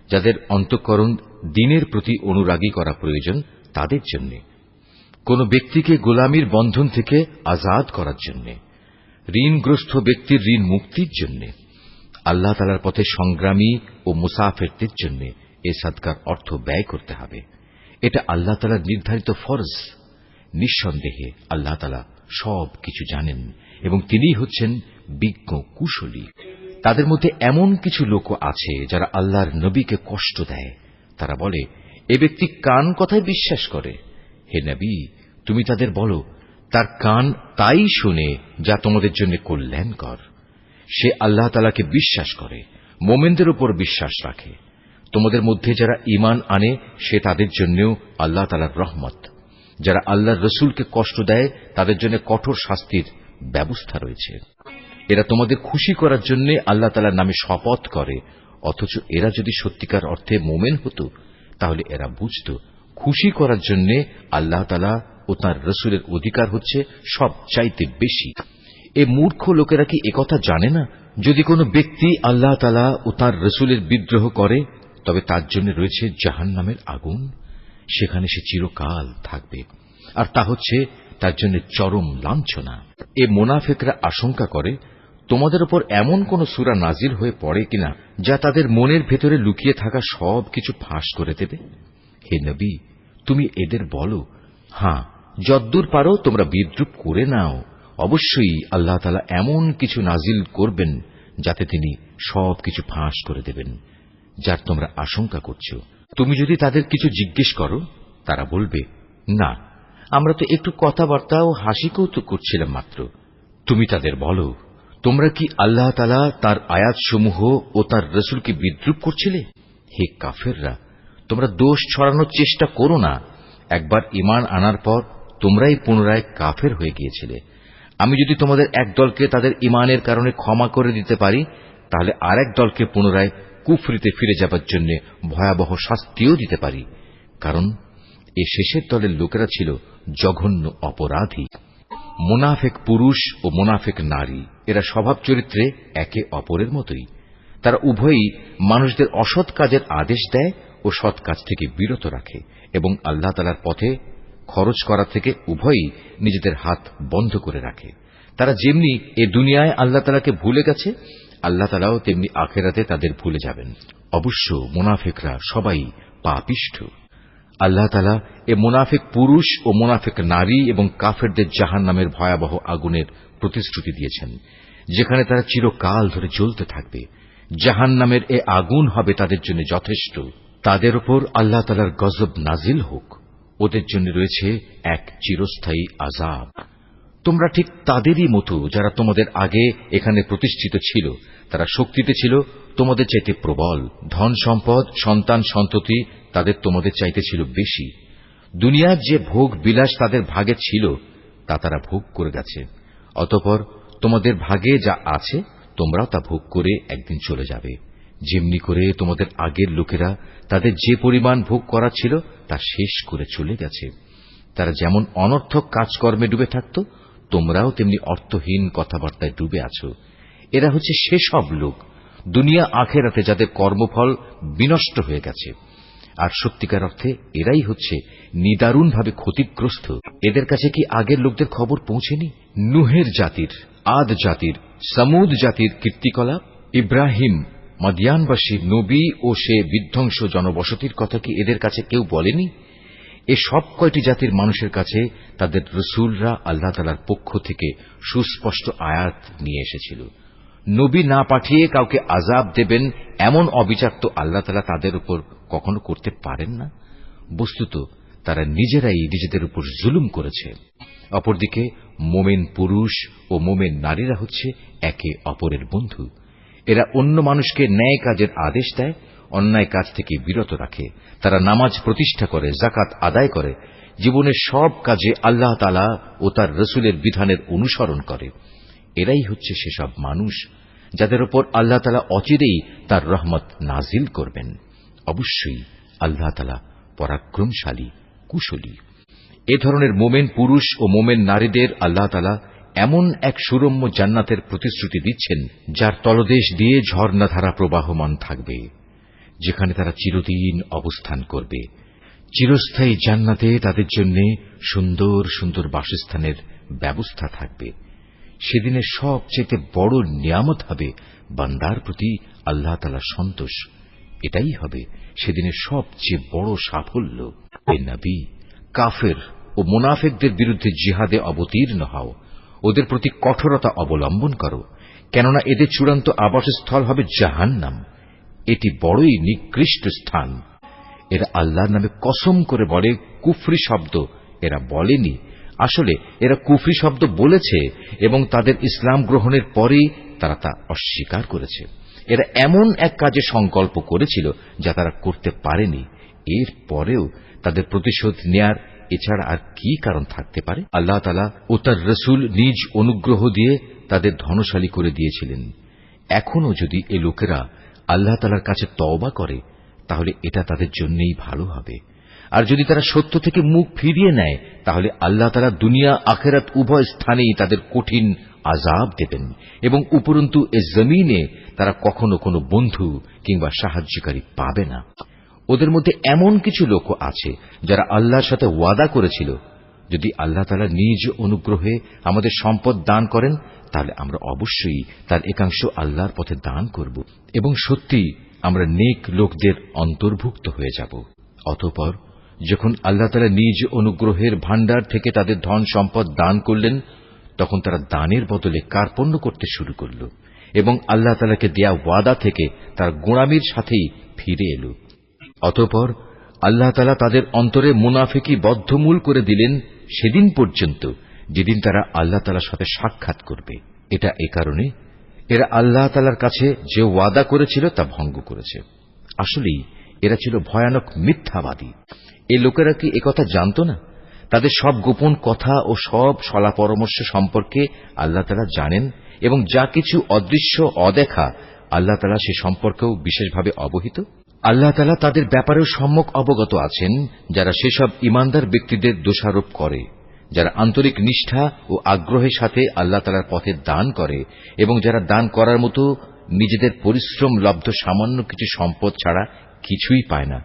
যাদের অন্তঃকরণ দ্বীনের প্রতি অনুরাগী করা প্রয়োজন তাদের জন্য, কোন ব্যক্তিকে গোলামির বন্ধন থেকে আজাদ করার জন্য, ঋণগ্রস্ত ব্যক্তির ঋণ মুক্তির জন্য, আল্লাহ তাআলার পথে সংগ্রামী ও মুসাফিরদের জন্য এ সাদকার অর্থ ব্যয় করতে হবে। এটা আল্লাহ তাআলার নির্ধারিত ফরজ। নিঃসন্দেহে আল্লাহ তাআলা সব কিছু জানেন এবং তিনিই হচ্ছেন বিজ্ঞ কুশলী। তাদের মধ্যে এমন কিছু লোক আছে যারা আল্লাহর নবীকে কষ্ট দেয়। তারা বলে, এ ব্যক্তি কান কথায় বিশ্বাস করে। হে নবী, তুমি তাদের বলো, তার কান তাই শুনে যা তোমাদের জন্য কল্যাণকর। সে আল্লাহ তাআলাকে বিশ্বাস করে, মোমেনদের উপর বিশ্বাস রাখে। তোমাদের মধ্যে যারা ঈমান আনে সে তাদের জন্যও আল্লাহ তাআলার রহমত। যারা আল্লাহর রসুলকে কষ্ট দেয় তাদের জন্য কঠোর শাস্তির ব্যবস্থা রয়েছে। এরা তোমাদের খুশি করার জন্য আল্লাহ তাআলার নামে শপথ করে, অথচ এরা যদি সত্যিকার অর্থে মোমেন হতো তাহলে এরা বুঝত খুশি করার জন্য আল্লাহ তাআলা ও তাঁর রসুলের অধিকার হচ্ছে সব চাইতে বেশি। এ মূর্খ লোকেরা কি একথা জানে না? যদি কোনো ব্যক্তি আল্লাহ তাআলা ও তাঁর রসুলের বিদ্রোহ করে তবে তার জন্য রয়েছে জাহান্নামের আগুন, সেখানে সে চিরকাল থাকবে, আর তা হচ্ছে তার জন্য চরম লাঞ্ছনা। এ মুনাফিকরা আশঙ্কা করে তোমাদের উপর এমন কোন সূরা নাজিল হয়ে পড়ে কিনা যা তাদের মনের ভেতরে লুকিয়ে থাকা সব কিছু ফাঁস করে দেবে। হে নবী, তুমি এদের বলো, হ্যাঁ, যদ্দূর পারো তোমরা বিদ্রূপ করে নাও। অবশ্যই আল্লাহ তাআলা এমন কিছু নাজিল করবেন যাতে তিনি সবকিছু ফাঁস করে দেবেন যার তোমরা আশঙ্কা করছো। তুমি যদি তাদের কিছু জিজ্ঞেস করো তারা বলবে, না, আমরা তো একটু কথাবার্তা ও হাসি কৌতুক করছিলাম মাত্র। তুমি তাদের বলো, তোমরা কি আল্লাহ তাআলা তার আয়াতসমূহ ও তার রসুলকে বিদ্রূপ করছিলে? হে কাফেররা, তোমরা দোষ ছড়ানোর চেষ্টা করো না। একবার ঈমান আনার পর তোমরাই পুনরায় কাফের হয়ে গিয়েছিলে। আমি যদি তোমাদের এক দলকে তাদের ঈমানের কারণে ক্ষমা করে দিতে পারি তাহলে আরেক দলকে পুনরায় কুফরিতে ফিরে যাবার জন্য ভয়াবহ শাস্তিও দিতে পারি, কারণ এ শেষের দলের লোকেরা ছিল জঘন্য অপরাধী। মুনাফিক পুরুষ ও মুনাফিক নারী এরা স্বভাব চরিত্রে একে অপরের মতোই। তারা উভয়ই মানুষদের অসৎ কাজের আদেশ দেয় ও সৎ কাজ থেকে বিরত রাখে এবং আল্লাহ তাআলার পথে খরচ করা থেকে উভয়ই নিজেদের হাত বন্ধ করে রাখে। তারা যেমনি এ দুনিয়ায় আল্লাহ তাআলাকে ভুলে গেছে, আল্লাহ তাআলাও তেমনি আখিরাতে তাদের ভুলে যাবেন। অবশ্য মুনাফিকরা সবাই পাপিষ্ঠ। আল্লাহ তাআলা এ মুনাফিক পুরুষ ও মুনাফিক নারী এবং কাফেরদের জাহান্নামের ভয়াবহ আগুনের প্রতিশ্রুতি দিয়েছেন, যেখানে তারা চিরকাল ধরে জ্বলতে থাকবে। জাহান্নামের এ আগুন হবে তাদের জন্য যথেষ্ট। তাদের উপর আল্লাহ তাআলার গজব নাজিল হোক। ওদের জন্য রয়েছে এক চিরস্থায়ী আযাব। তোমরা ঠিক তাদেরই মতো যারা তোমাদের আগে এখানে প্রতিষ্ঠিত ছিল। তারা শক্তিতে ছিল তোমাদের চাইতে প্রবল, ধন সম্পদ, সন্তান সন্ততি তাদের তোমাদের চাইতে ছিল বেশি। দুনিয়ার যে ভোগ বিলাস তাদের ভাগে ছিল তা তারা ভোগ করে গেছে। অতঃপর তোমাদের ভাগে যা আছে তোমরাও তা ভোগ করে একদিন চলে যাবে। যেমনি করে তোমাদের আগের লোকেরা তাদের যে পরিমাণ ভোগ করা ছিল তা শেষ করে চলে গেছে। তারা যেমন অনর্থক কাজকর্মে ডুবে থাকত, তোমরাও তেমনি অর্থহীন কথাবার্তায় ডুবে আছো। এরা হচ্ছে সেসব লোক দুনিয়া আখেরাতে যাদের কর্মফল বিনষ্ট হয়ে গেছে, আর সত্যিকার অর্থে এরাই হচ্ছে নিদারুণভাবে ক্ষতিগ্রস্ত। এদের কাছে কি আগের লোকদের খবর পৌঁছেনি? নুহের জাতির, আদ জাতির, সামুদ জাতির কীর্তিকলাপ, ইব্রাহিম, মাদিয়ানবাসী নবী ও সে বিধ্বংস জনবসতির কথা কি এদের কাছে কেউ বলেনি? এ সব কয়টি জাতির মানুষের কাছে তাদের রসুলরা আল্লাহ তাআলার পক্ষ থেকে সুস্পষ্ট আয়াত নিয়ে এসেছিল। নবী না পাঠিয়ে কাউকে আযাব দেবেন এমন অবিচার তো আল্লাহ তাআলা তাদের উপর কখনো করতে পারেন না। বস্তুত তারা নিজেরাই নিজেদের উপর জুলুম করেছে। অপরদিকে মোমেন পুরুষ ও মোমেন নারীরা হচ্ছে একে অপরের বন্ধু। এরা অন্য মানুষকে ন্যায় কাজের আদেশ দেয়, অন্যায় কাজ থেকে বিরত রাখে। তারা নামাজ প্রতিষ্ঠা করে, যাকাত আদায় করে, জীবনের সব কাজে আল্লাহ তাআলা ও তার রাসূলের বিধানের অনুসরণ করে। এরাই হচ্ছে সেসব মানুষ যাদের উপর আল্লাহ তাআলা অচিরেই তার রহমত নাজিল করবেন। অবশ্যই আল্লাহ তাআলা পরাক্রমশালী, কুশলী। এ ধরনের মোমেন পুরুষ ও মোমেন নারীদের আল্লাহ তাআলা এমন এক সুরম্য জান্নাতের প্রতিশ্রুতি দিচ্ছেন, যার তলদেশ দিয়ে ঝর্ণাধারা প্রবাহমান থাকবে, যেখানে তারা চিরদিন অবস্থান করবে। চিরস্থায়ী জান্নাতে তাদের জন্য সুন্দর সুন্দর বাসস্থানের ব্যবস্থা থাকবে। সেদিনের সবচেয়ে বড় নিয়ামত হবে বান্দার প্রতি আল্লাহ তাআলার সন্তোষ। এটাই হবে সেদিনের সবচেয়ে বড় সাফল্য। হে নবী, কাফের ও মুনাফিকদের বিরুদ্ধে জিহাদে অবতীর্ণ হও, ওদের প্রতি কঠোরতা অবলম্বন করো, কেননা এদের চূড়ান্ত আবাসস্থল হবে জাহান্নাম। এটি বড়ই নিকৃষ্ট স্থান। এরা আল্লাহর নামে কসম করে বলে কুফরি শব্দ এরা বলেনি, আসলে এরা কুফরি শব্দ বলেছে এবং তাদের ইসলাম গ্রহণের পরেই তারা তা অস্বীকার করেছে। এরা এমন এক কাজে সংকল্প করেছিল যা তারা করতে পারেনি। এর পরেও তাদের প্রতিশোধ নেয়ার এছাড়া আর কি কারণ থাকতে পারে? আল্লাহ তাআলা ও তার রাসূল নিজ অনুগ্রহ দিয়ে তাদের ধনশালী করে দিয়েছিলেন। এখনো যদি এ লোকেরা আল্লাহ তাআলার কাছে তওবা করে, তাহলে এটা তাদের জন্যই ভালো হবে। আর যদি তারা সত্য থেকে মুখ ফিরিয়ে নেয়, তাহলে আল্লাহ তাআলা দুনিয়া আখিরাত উভয় স্থানেই তাদের কঠিন আযাব দেবেন এবং উপরন্তু এ জমিনে তারা কখনো কোনো বন্ধু কিংবা সাহায্যকারী পাবে না। ওদের মধ্যে এমন কিছু লোকও আছে যারা আল্লাহর সাথে ওয়াদা করেছিল, যদি আল্লাহ তাআলা নিজ অনুগ্রহে আমাদের সম্পদ দান করেন, তাহলে আমরা অবশ্যই তার একাংশ আল্লাহর পথে দান করব এবং সত্যি আমরা নেক লোকদের অন্তর্ভুক্ত হয়ে যাব। অতঃপর যখন আল্লাহ তাআলা নিজ অনুগ্রহের ভাণ্ডার থেকে তাদের ধন সম্পদ দান করলেন, তখন তারা দানের বদলে কার্পণ্য করতে শুরু করল এবং আল্লাহ তাআলাকে দেয়া ওয়াদা থেকে তার গোঁড়ামির সাথেই ফিরে এলো। অতঃপর আল্লাহ তাআলা তাদের অন্তরে মুনাফিকি বদ্ধমূল করে দিলেন সেদিন পর্যন্ত যেদিন তারা আল্লাহ তাআলার সাথে সাক্ষাৎ করবে। এটা এ কারণে এরা আল্লাহ তাআলার কাছে যে ওয়াদা করেছিল তা ভঙ্গ করেছে। আসলেই এরা ছিল ভয়ানক মিথ্যাবাদী। এই লোকেরা কি একথা জানত না? তাদের সব গোপন কথা ও সব সলা পরামর্শ সম্পর্কে আল্লাহ তাআলা জানেন এবং যা কিছু অদৃশ্য অদেখা আল্লাহ তাআলা সে সম্পর্কেও বিশেষভাবে অবহিত। আল্লাহ তাআলা তাদের ব্যাপারেও সম্যক অবগত আছেন, যারা সেসব ঈমানদার ব্যক্তিদের দোষারোপ করে, যারা আন্তরিক নিষ্ঠা ও আগ্রহের সাথে আল্লাহ তাআলার পথে দান করে এবং যারা দান করার মতো নিজেদের পরিশ্রম লব্ধ সামান্য কিছু সম্পদ ছাড়া কিছুই পায় না।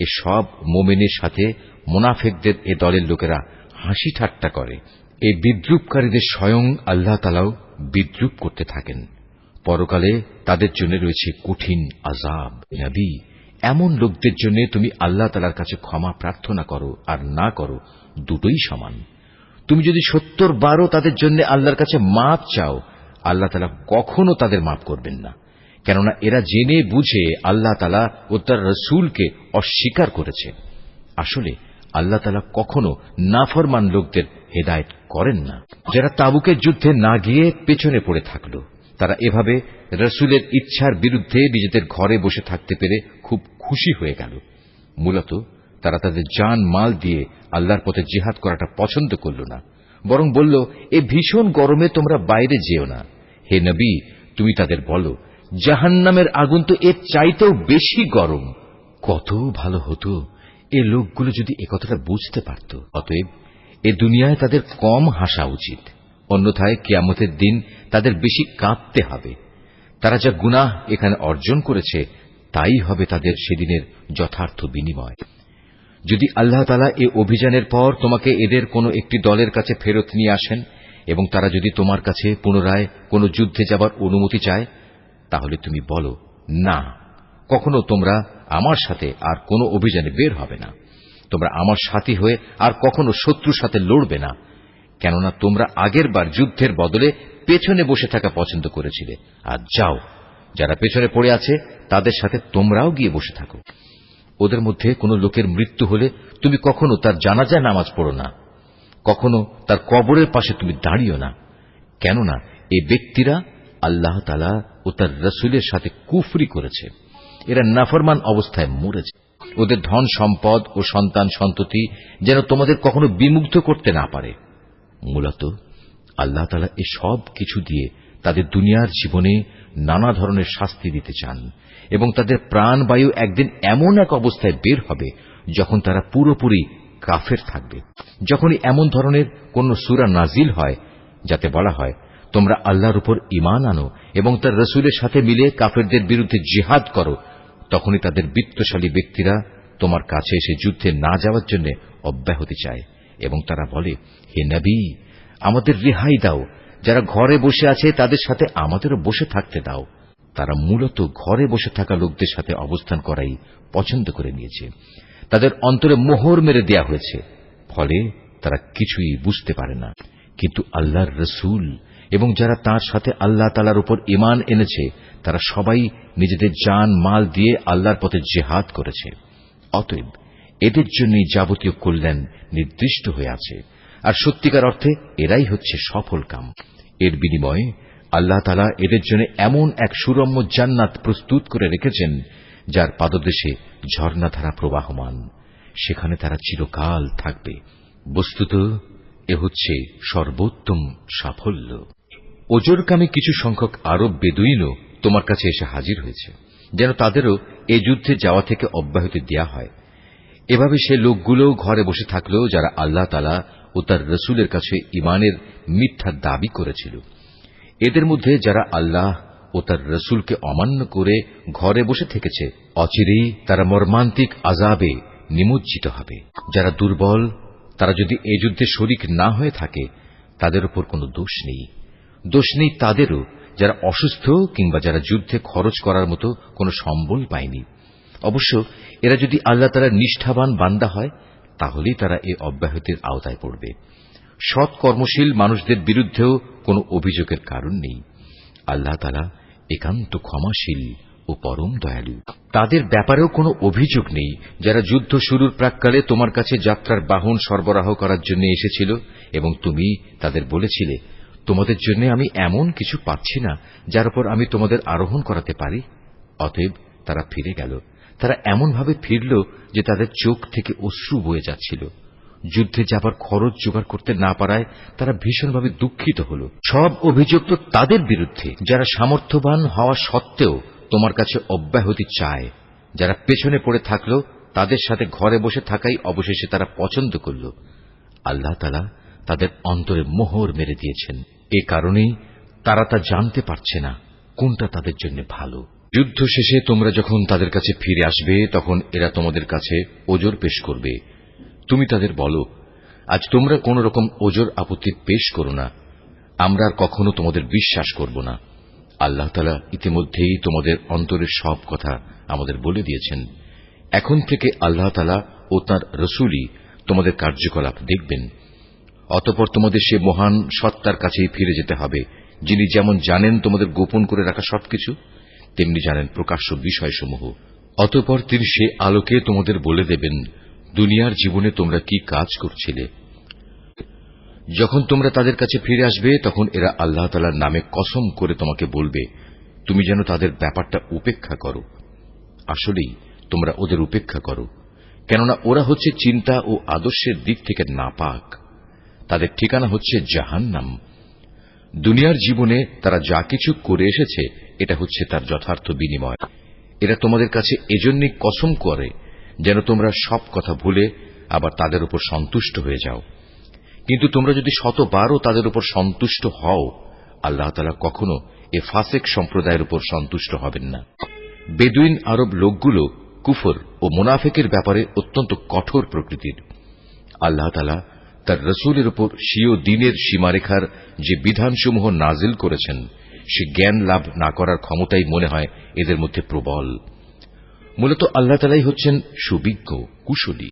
এ সব মুমিনের সাথে মুনাফিকদের এ দলের লোকেরা হাসি ঠাট্টা করে। এই বিদ্রূপকারীদের স্বয়ং আল্লাহ তাআলাও বিদ্রূপ করতে থাকেন। পরকালে তাদের জন্য রয়েছে কঠিন আযাব। নবী, এমন লোকদের জন্য তুমি আল্লাহ তাআলার কাছে ক্ষমা প্রার্থনা করো আর না করো, দুটোই সমান। তুমি যদি ৭০ বারও তাদের জন্য আল্লাহর কাছে মাপ চাও, আল্লাহ তাআলা কখনো তাদের মাপ করবেন না, কেননা এরা জেনে বুঝে আল্লাহ তাআলা ও তার রাসূলকে অস্বীকার করেছে। আসলে আল্লাহ তাআলা কখনো নাফরমান লোকদের হেদায়েত করেন না। যারা তাবুকের যুদ্ধে না গিয়ে পেছনে পড়ে থাকল, তারা এভাবে রাসূলের ইচ্ছার বিরুদ্ধে নিজেদের ঘরে বসে থাকতে পেরে খুব খুশি হয়ে গেল। মূলত তারা তাদের জান মাল দিয়ে আল্লাহর পথে জিহাদ করাটা পছন্দ করল না, বরং বলল, এ ভীষণ গরমে তোমরা বাইরে যেও না। হে নবী, তুমি তাদের বলো, জাহান্নামের আগুন তো এর চাইতেও বেশি গরম। কত ভালো হতো এ লোকগুলো যদি একথাটা বুঝতে পারত। অতএব এ দুনিয়ায় তাদের কম হাসা উচিত, অন্যথায় কিয়ামতের দিন তাদের বেশি কাঁদতে হবে। তারা যা গুনাহ এখানে অর্জন করেছে তাই হবে তাদের সেদিনের যথার্থ বিনিময়। যদি আল্লাহ তাআলা এ অভিযানের পর তোমাকে এদের কোনো একটি দলের কাছে ফেরত নিয়ে আসেন এবং তারা যদি তোমার কাছে পুনরায় কোনো যুদ্ধে যাবার অনুমতি চায়, তাহলে তুমি বলো, না, কখনো তোমরা আমার সাথে আর কোনো অভিযানে বের হবে না। তোমরা আমার সাথী হয়ে আর কখনো শত্রুর সাথে লড়বে না, কেননা তোমরা আগের বার যুদ্ধের বদলে পেছনে বসে থাকা পছন্দ করেছিলে। আর যাও, যারা পেছনে পড়ে আছে তাদের সাথে তোমরাও গিয়ে বসে থাকো। ওদের মধ্যে কোন লোকের মৃত্যু হলে তুমি কখনো তার জানাজায় নামাজ পড়ো না, কখনো তার কবরের পাশে তুমি দাঁড়িও না, কেননা এই ব্যক্তিরা আল্লাহ তাআলা ও তার রাসূলের সাথে কুফরি করেছে। এরা নাফরমান অবস্থায় মরেছে। ওদের ধন সম্পদ ও সন্তান সন্ততি যেন তোমাদের কখনো বিমুগ্ধ করতে না পারে। মূলত আল্লাহ তাআলা এই সব কিছু দিয়ে তাদের দুনিয়ার জীবনে নানা ধরনের শাস্তি দিতে চান এবং তাদের প্রাণবায়ু একদিন এমন এক অবস্থায় বের হবে যখন তারা পুরোপুরি কাফের থাকবে। যখনই এমন ধরনের কোন সূরা নাজিল হয় যাতে বলা হয় তোমরা আল্লাহর উপর ঈমান আনো এবং তার রাসূলের সাথে মিলে কাফেরদের বিরুদ্ধে জিহাদ করো, তখনই তাদের বিত্তশালী ব্যক্তিরা তোমার কাছে এসে যুদ্ধে না যাওয়ার জন্য অব্যাহতি চায় এবং তারা বলে, হে নবী, আমাদের রেহাই দাও, যারা ঘরে বসে আছে তাদের সাথে আমাদেরও বসে থাকতে দাও। তারা মূলত ঘরে বসে থাকা লোকদের সাথে অবস্থান করাই পছন্দ করে নিয়েছে। তাদের অন্তরে মোহর মেরে দেয়া হয়েছে, ফলে তারা কিছুই বুঝতে পারে না। কিন্তু আল্লাহর রাসূল এবং যারা তার সাথে আল্লাহ তাআলার উপর ঈমান এনেছে তারা সবাই নিজেদের জান মাল দিয়ে আল্লাহর পথে জিহাদ করেছে। অতএব এদের জন্যই যাবতীয় কল্যাণ নির্দিষ্ট হয়ে আছে, আর সত্যিকার অর্থে এরাই হচ্ছে সফল কাম। এর বিনিময়ে আল্লাহ তাআলা এদের জন্য এমন এক সুরম্য জান্নাত প্রস্তুত করে রেখেছেন যার পাদদেশে ঝর্ণাধারা প্রবাহমান, সেখানে তারা চিরকাল থাকবে। বস্তুত এ হচ্ছে সর্বোত্তম সাফল্য। ওজরকামী কিছু সংখ্যক আরব বেদুইনও তোমার কাছে এসে হাজির হয়েছে, যেন তাদেরও এ যুদ্ধে যাওয়া থেকে অব্যাহতি দেয়া হয়। এভাবে সে লোকগুলো ঘরে বসে থাকলেও যারা আল্লাহ তাআলা ও তার রাসূলের কাছে ঈমানের মিথ্যা দাবি করেছিল। এদের মধ্যে যারা আল্লাহ ও তার রাসূলকে অমান্য করে ঘরে বসে থেকেছে, অচিরেই তারা মর্মান্তিক আযাবে নিমজ্জিত হবে। যারা দুর্বল তারা যদি এই যুদ্ধে শরীক না হয়ে থাকে তাদের উপর কোনো দোষ নেই। দোষ নেই তাদেরও যারা অসুস্থ কিংবা যারা যুদ্ধে খরচ করার মতো কোনো সম্বল পায়নি। অবশ্য এরা যদি আল্লাহ তাআলার নিষ্ঠাবান বান্দা হয় তাহলেই তারা এই অব্যাহতির আওতায় পড়বে। সৎ কর্মশীল মানুষদের বিরুদ্ধেও কোনো অভিযোগের কারণ নেই। আল্লাহ তাআলা একান্ত ক্ষমাশীল ও পরম দয়ালু। তাদের ব্যাপারেও কোনো অভিযোগ নেই যারা যুদ্ধ শুরুর প্রাক্কালে তোমার কাছে যাত্রার বাহন সরবরাহ করার জন্য এসেছিল এবং তুমি তাদের বলেছিলে, তোমাদের জন্য আমি এমন কিছু পাচ্ছি না যার উপর আমি তোমাদের আরোহণ করাতে পারি। অতএব তারা ফিরে গেল। তারা এমনভাবে ফিরল যে তাদের চোখ থেকে অশ্রু বয়ে যাচ্ছিল। যুদ্ধে যাবার খরচ জোগাড় করতে না পারায় তারা ভীষণভাবে দুঃখিত হল। সব অভিযোগ তো তাদের বিরুদ্ধে যারা সামর্থ্যবান হওয়া সত্ত্বেও তোমার কাছে অব্যাহতি চায়। যারা পেছনে পড়ে থাকল তাদের সাথে ঘরে বসে থাকাই অবশেষে তারা পছন্দ করল। আল্লাহ তাআলা তাদের অন্তরে মোহর মেরে দিয়েছেন। এ কারণেই তারা তা জানতে পারছে না কোনটা তাদের জন্য ভালো। যুদ্ধ শেষে তোমরা যখন তাদের কাছে ফিরে আসবে তখন এরা তোমাদের কাছে ওজর পেশ করবে। তুমি তাদের বলো, আজ তোমরা কোন রকম ওজর আপত্তি পেশ করো না, আমরা আর কখনো তোমাদের বিশ্বাস করব না। আল্লাহ তাআলা ইতিমধ্যেই তোমাদের অন্তরের সব কথা আমাদের বলে দিয়েছেন। এখন থেকে আল্লাহ তাআলা ও তাঁর রাসূলই তোমাদের কার্যকলাপ দেখবেন। অতঃপর তোমাদের সে মহান সত্তার কাছেই ফিরে যেতে হবে, যিনি যেমন জানেন তোমাদের গোপন করে রাখা সবকিছু, তেমনি জানেন প্রকাশ্য বিষয়সমূহ। অতঃপর তিনি সে আলোকে তোমাদের বলে দেবেন দুনিয়ার জীবনে তোমরা কি কাজ করছিলে। যখন তোমরা তাদের কাছে ফিরে আসবে তখন এরা আল্লাহ তাআলার নামে কসম করে তোমাকে বলবে তুমি যেন তাদের ব্যাপারটা উপেক্ষা করো। আসলেই তোমরা ওদের উপেক্ষা করো, কেননা ওরা হচ্ছে চিন্তা ও আদর্শের দিক থেকে নাপাক। তাদের ঠিকানা হচ্ছে জাহান্নাম। দুনিয়ার জীবনে তারা যা কিছু করে এসেছে এটা হচ্ছে তার যথার্থ বিনিময়। এরা তোমাদের কাছে এজন্যই কসম করে যেন তোমরা সব কথা ভুলে আবার তাদের উপর সন্তুষ্ট হয়ে যাও। কিন্তু তোমরা যদি শতবারও তাদের উপর সন্তুষ্ট হও, আল্লাহ তাআলা কখনো এ ফাসেক সম্প্রদায়ের উপর সন্তুষ্ট হবেন না। বেদুইন আরব লোকগুলো কুফর ও মুনাফিকের ব্যাপারে অত্যন্ত কঠোর প্রকৃতির। আল্লাহ তাআলা তার রাসূলের উপর স্বীয় দ্বীনের সীমারেখার যে বিধানসমূহ নাজিল করেছেন সে জ্ঞান লাভ না করার ক্ষমতাই মনে হয় এদের মধ্যে প্রবল। মূলত আল্লাহ তাআলাই হচ্ছেন সুবিজ্ঞ কুশলী।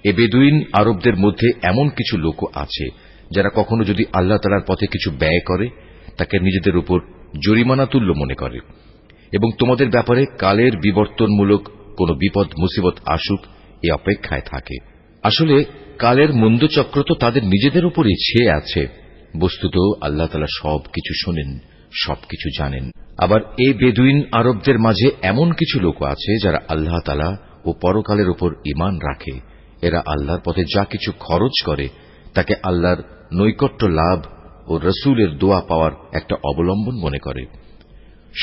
এ বেদুইন আরবদের মধ্যে এমন কিছু লোকও আছে যারা কখনো যদি আল্লাহ তাআলার পথে কিছু ব্যয় করে তাকে নিজেদের উপর জরিমানা তুল্য মনে করে এবং তোমাদের ব্যাপারে কালের বিবর্তনমূলক কোনো বিপদ মুসিবত আসুক এ অপেক্ষায় থাকে। আসলে কালের মন্দচক্র তো তাদের নিজেদের উপরই ছেয়ে আছে। বস্তুত আল্লাহ তাআলা সবকিছু শোনেন, সবকিছু জানেন। আবার এই বেদুইন আরবদের মাঝে এমন কিছু লোক আছে যারা আল্লাহ তাআলা ও পরকালের উপর ঈমান রাখে। এরা আল্লাহর পথে যা কিছু খরচ করে তাকে আল্লাহর নৈকট্য লাভ ও রসুলের দোয়া পাওয়ার একটা অবলম্বন মনে করে।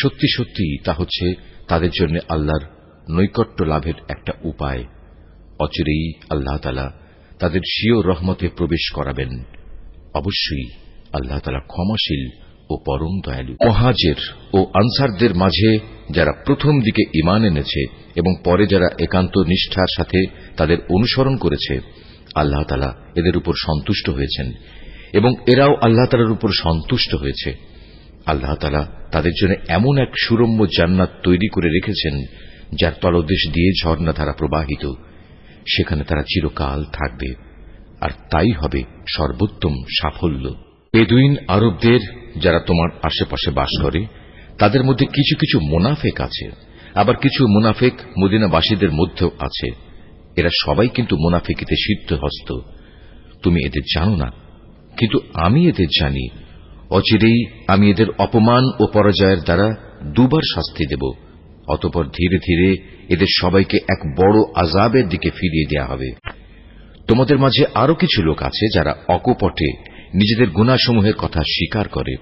সত্যি সত্যি তা হচ্ছে তাদের জন্য আল্লাহর নৈকট্য লাভের একটা উপায়। অচিরেই আল্লাহ তাআলা তাদের স্বীয় রহমতে প্রবেশ করাবেন। অবশ্যই আল্লাহ তাআলা ক্ষমাশীল ও পরম দয়ালু। মুহাজির ও আনসারদের মাঝে যারা প্রথম দিকে ঈমান এনেছে এবং পরে যারা একান্ত নিষ্ঠার সাথে তাদের অনুসরণ করেছে, আল্লাহ তাআলা এদের উপর সন্তুষ্ট হয়েছেন এবং এরাও আল্লাহ তাআলার উপর সন্তুষ্ট হয়েছে। আল্লাহ তাআলা তাদের জন্য এমন এক সুরম্য জান্নাত তৈরি করে রেখেছেন যার তলদেশ দিয়ে ঝর্ণাধারা প্রবাহিত। সেখানে তারা চিরকাল থাকবে, আর তাই হবে সর্বোত্তম সাফল্য। বেদুইন আরবদের যারা তোমার আশেপাশে বাস করে তাদের মধ্যে কিছু কিছু মুনাফিক আছে, আবার কিছু মুনাফিক মদিনাবাসীদের মধ্যেও আছে। এরা সবাই কিন্তু মুনাফিকিতে সিদ্ধহস্ত। তুমি এদের জানো না, কিন্তু আমি এদের জানি। অচিরেই আমি এদের অপমান ও পরাজয়ের দ্বারা দুবার শাস্তি দেব। অতঃপর ধীরে ধীরে এদের সবাইকে এক বড় আযাবের দিকে ফিরিয়ে দেয়া হবে। তোমাদের মাঝে আরো কিছু লোক আছে যারা অকপটে নিজেদের গুনাহসমূহের কথা স্বীকার করে।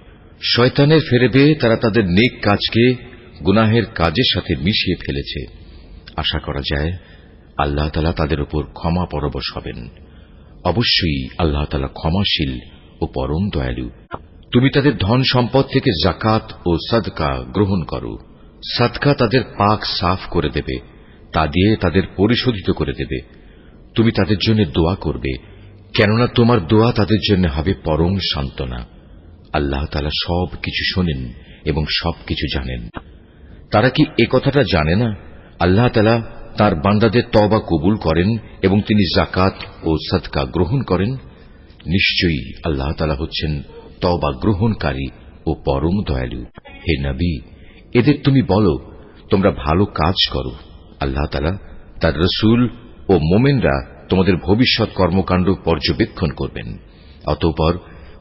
শয়তানের ফেরেবে তারা তাদের নেক কাজকে গুনাহের কাজের সাথে মিশিয়ে ফেলেছে। আশা করা যায় আল্লাহ তাআলা তাদের উপর ক্ষমা পরবশ হবেন। অবশ্যই আল্লাহ তাআলা ক্ষমাশীল ও পরম দয়ালু। তুমি তাদের ধন সম্পদ থেকে যাকাত ও সাদকা গ্রহণ করো। সাদকা তাদের পাক সাফ করে দেবে, তা দিয়ে তাদের পরিশোধিত করে দেবে। তুমি তাদের জন্য দোয়া করবে, কেননা তোমার দোয়া তাদের জন্য হবে পরম সান্ত্বনা। আল্লাহ তাআলা সবকিছু শোনেন এবং সবকিছু জানেন। তারা কি এ কথাটা জানে না আল্লাহ তাআলা তাঁর বান্দাদের তওবা কবুল করেন এবং তিনি যাকাত ও সাদকা গ্রহণ করেন? নিশ্চয়ই আল্লাহ তাআলা হচ্ছেন তওবা গ্রহণকারী ও পরম দয়ালু। হে নবী, এদের তুমি বলো, তোমরা ভালো কাজ করো। আল্লাহ তাআলা, তার রসুল ও মুমিনরা তোমাদের ভবিষ্যৎ কর্মকাণ্ড পর্যবেক্ষণ করবেন। অতঃপর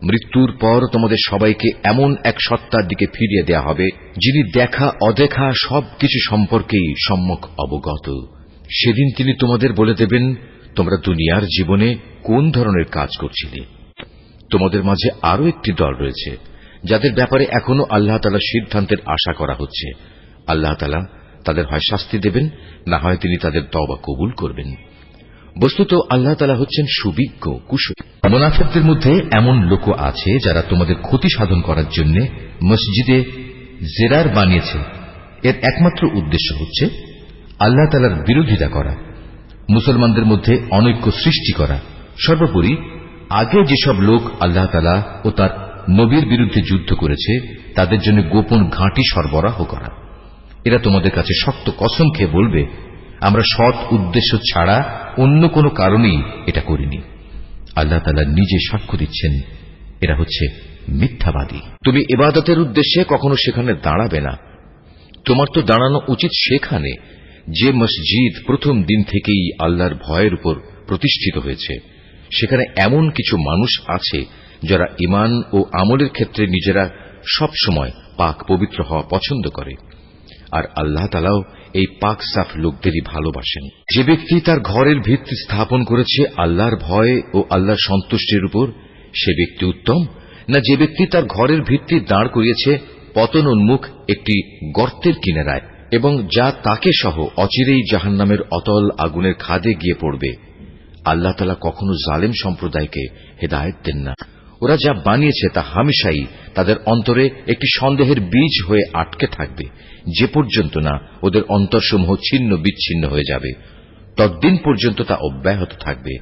মৃত্যুর পর তোমাদের সবাইকে এমন এক সত্তার দিকে ফিরিয়ে দেয়া হবে যিনি দেখা অদেখা সবকিছু সম্পর্কেই সম্যক অবগত। সেদিন তিনি তোমাদের বলে দেবেন, তোমরা দুনিয়ার জীবনে কোন ধরনের কাজ করছিলে। তোমাদের মাঝে আরো একটি দল রয়েছে যাদের ব্যাপারে এখনো আল্লাহ তাআলার সিদ্ধান্তের আশা করা হচ্ছে। আল্লাহ তাআলা তাদের হয় শাস্তি দেবেন, না হয় তিনি তাদের তওবা কবুল করবেন। বস্তুত আল্লাহ তাআলা হচ্ছেন সুবিজ্ঞ, কুশলী। মুনাফিকদের মধ্যে এমন লোক আছে যারা তোমাদের ক্ষতি সাধন করার জন্য মসজিদে জেরার বানিয়েছে। এর একমাত্র উদ্দেশ্য হচ্ছে আল্লাহ তাআলার বিরোধিতা করা, মুসলমানদের মধ্যে অনৈক্য সৃষ্টি করা। সর্বোপরি আগে যেসব লোক আল্লাহ তাআলা ও তার নবীর বিরুদ্ধে যুদ্ধ করেছে তাদের জন্য গোপন ঘাঁটি সরবরাহ করা। এরা তোমাদের কাছে শক্ত কসম খেয়ে বলবে, আমরা সৎ উদ্দেশ্য ছাড়া অন্য কোনো কারণেই এটা করিনি। আল্লাহ তাআলা নিজে সাক্ষ্য দিচ্ছেন, এরা হচ্ছে মিথ্যাবাদী। তুমি ইবাদতের উদ্দেশ্যে কখনো সেখানে দাঁড়াবে না। তোমার তো দাঁড়ানো উচিত সেখানে যে মসজিদ প্রথম দিন থেকেই আল্লাহর ভয়ের উপর প্রতিষ্ঠিত হয়েছে। সেখানে এমন কিছু মানুষ আছে যারা ঈমান ও আমলের ক্ষেত্রে নিজেরা সব সময় পাক পবিত্র হওয়া পছন্দ করে, আর আল্লাহ তাআলাও এই পাক সাফ লোকদেরই ভালোবাসেন। যে ব্যক্তি তার ঘরের ভিত্তি স্থাপন করেছে আল্লাহর ভয় ও আল্লাহর সন্তুষ্টির উপর, সে ব্যক্তি উত্তম, না যে ব্যক্তি তার ঘরের ভিত্তি দাঁড় করিয়েছে পতনোন্মুখ একটি গর্তের কিনারায় এবং যা তাকে সহ অচিরেই জাহান্নামের অতল আগুনের খাদে গিয়ে পড়বে। আল্লাহ তাআলা কখনো জালেম সম্প্রদায়কে হেদায়েত দেন না। ওরা যা বানিয়েছে তা হামেশাই তাদের অন্তরে একটি সন্দেহের বীজ হয়ে আটকে থাকবে, যে পর্যন্ত না ওদের অন্তরসমূহ ছিন্ন বিচ্ছিন্ন হয়ে যাবে, ততদিন পর্যন্ত তা অব্যাহত থাকবে।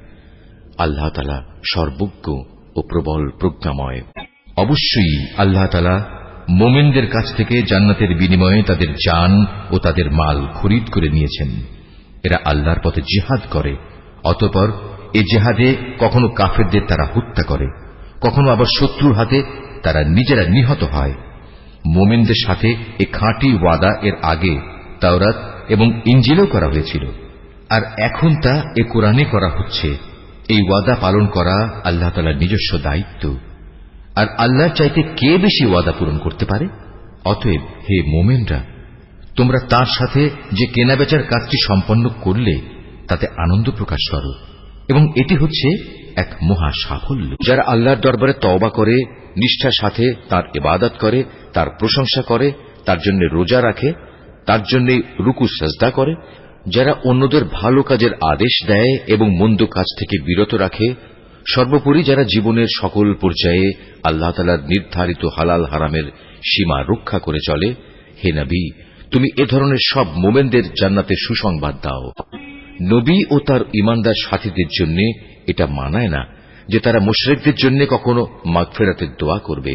আল্লাহ তাআলা সর্বজ্ঞ ও প্রবল প্রজ্ঞাময়। অবশ্যই আল্লাহ তাআলা মুমিনদের কাছ থেকে জান্নাতের বিনিময়ে তাদের জান ও তাদের মাল খরিদ করে নিয়েছেন। এরা আল্লাহর পথে জিহাদ করে, অতঃপর এ জিহাদে কখনো কাফেরদের তারা হত্যা করে, কখনো আবার শত্রুর হাতে তারা নিজেরা নিহত হয়। মুমিনদের সাথে এ খাঁটি ওয়াদা এর আগে তাওরাত এবং ইঞ্জিলেও করা হয়েছিল, আর এখন তা এ কোরআনে করা হচ্ছে। এই ওয়াদা পালন করা আল্লাহ তাআলার নিজস্ব দায়িত্ব, আর আল্লাহর চাইতে কে বেশি ওয়াদা পূরণ করতে পারে? অতএব হে মোমেনরা, তোমরা তার সাথে যে কেনাবেচার কাজটি সম্পন্ন করলে তাতে আনন্দ প্রকাশ করো, এবং এটি হচ্ছে এক মহা সাফল্য। যারা আল্লাহর দরবারে তওবা করে, নিষ্ঠার সাথে তার ইবাদত করে, তার প্রশংসা করে, তার জন্য রোজা রাখে, তার জন্য রুকু সাজদা করে, যারা অন্যদের ভালো কাজের আদেশ দেয় এবং মন্দ কাজ থেকে বিরত রাখে, সর্বোপরি যারা জীবনের সকল পর্যায়ে আল্লাহ তাআলার নির্ধারিত হালাল হারামের সীমা রক্ষা করে চলে, হে নবী, তুমি এ ধরনের সব মোমেনদের জান্নাতের সুসংবাদ দাও। নবী ও তার ঈমানদার সাথীদের জন্য এটা মানায় না যে তারা মুশরিকদের জন্য কখনো মাগফিরাতের দোয়া করবে,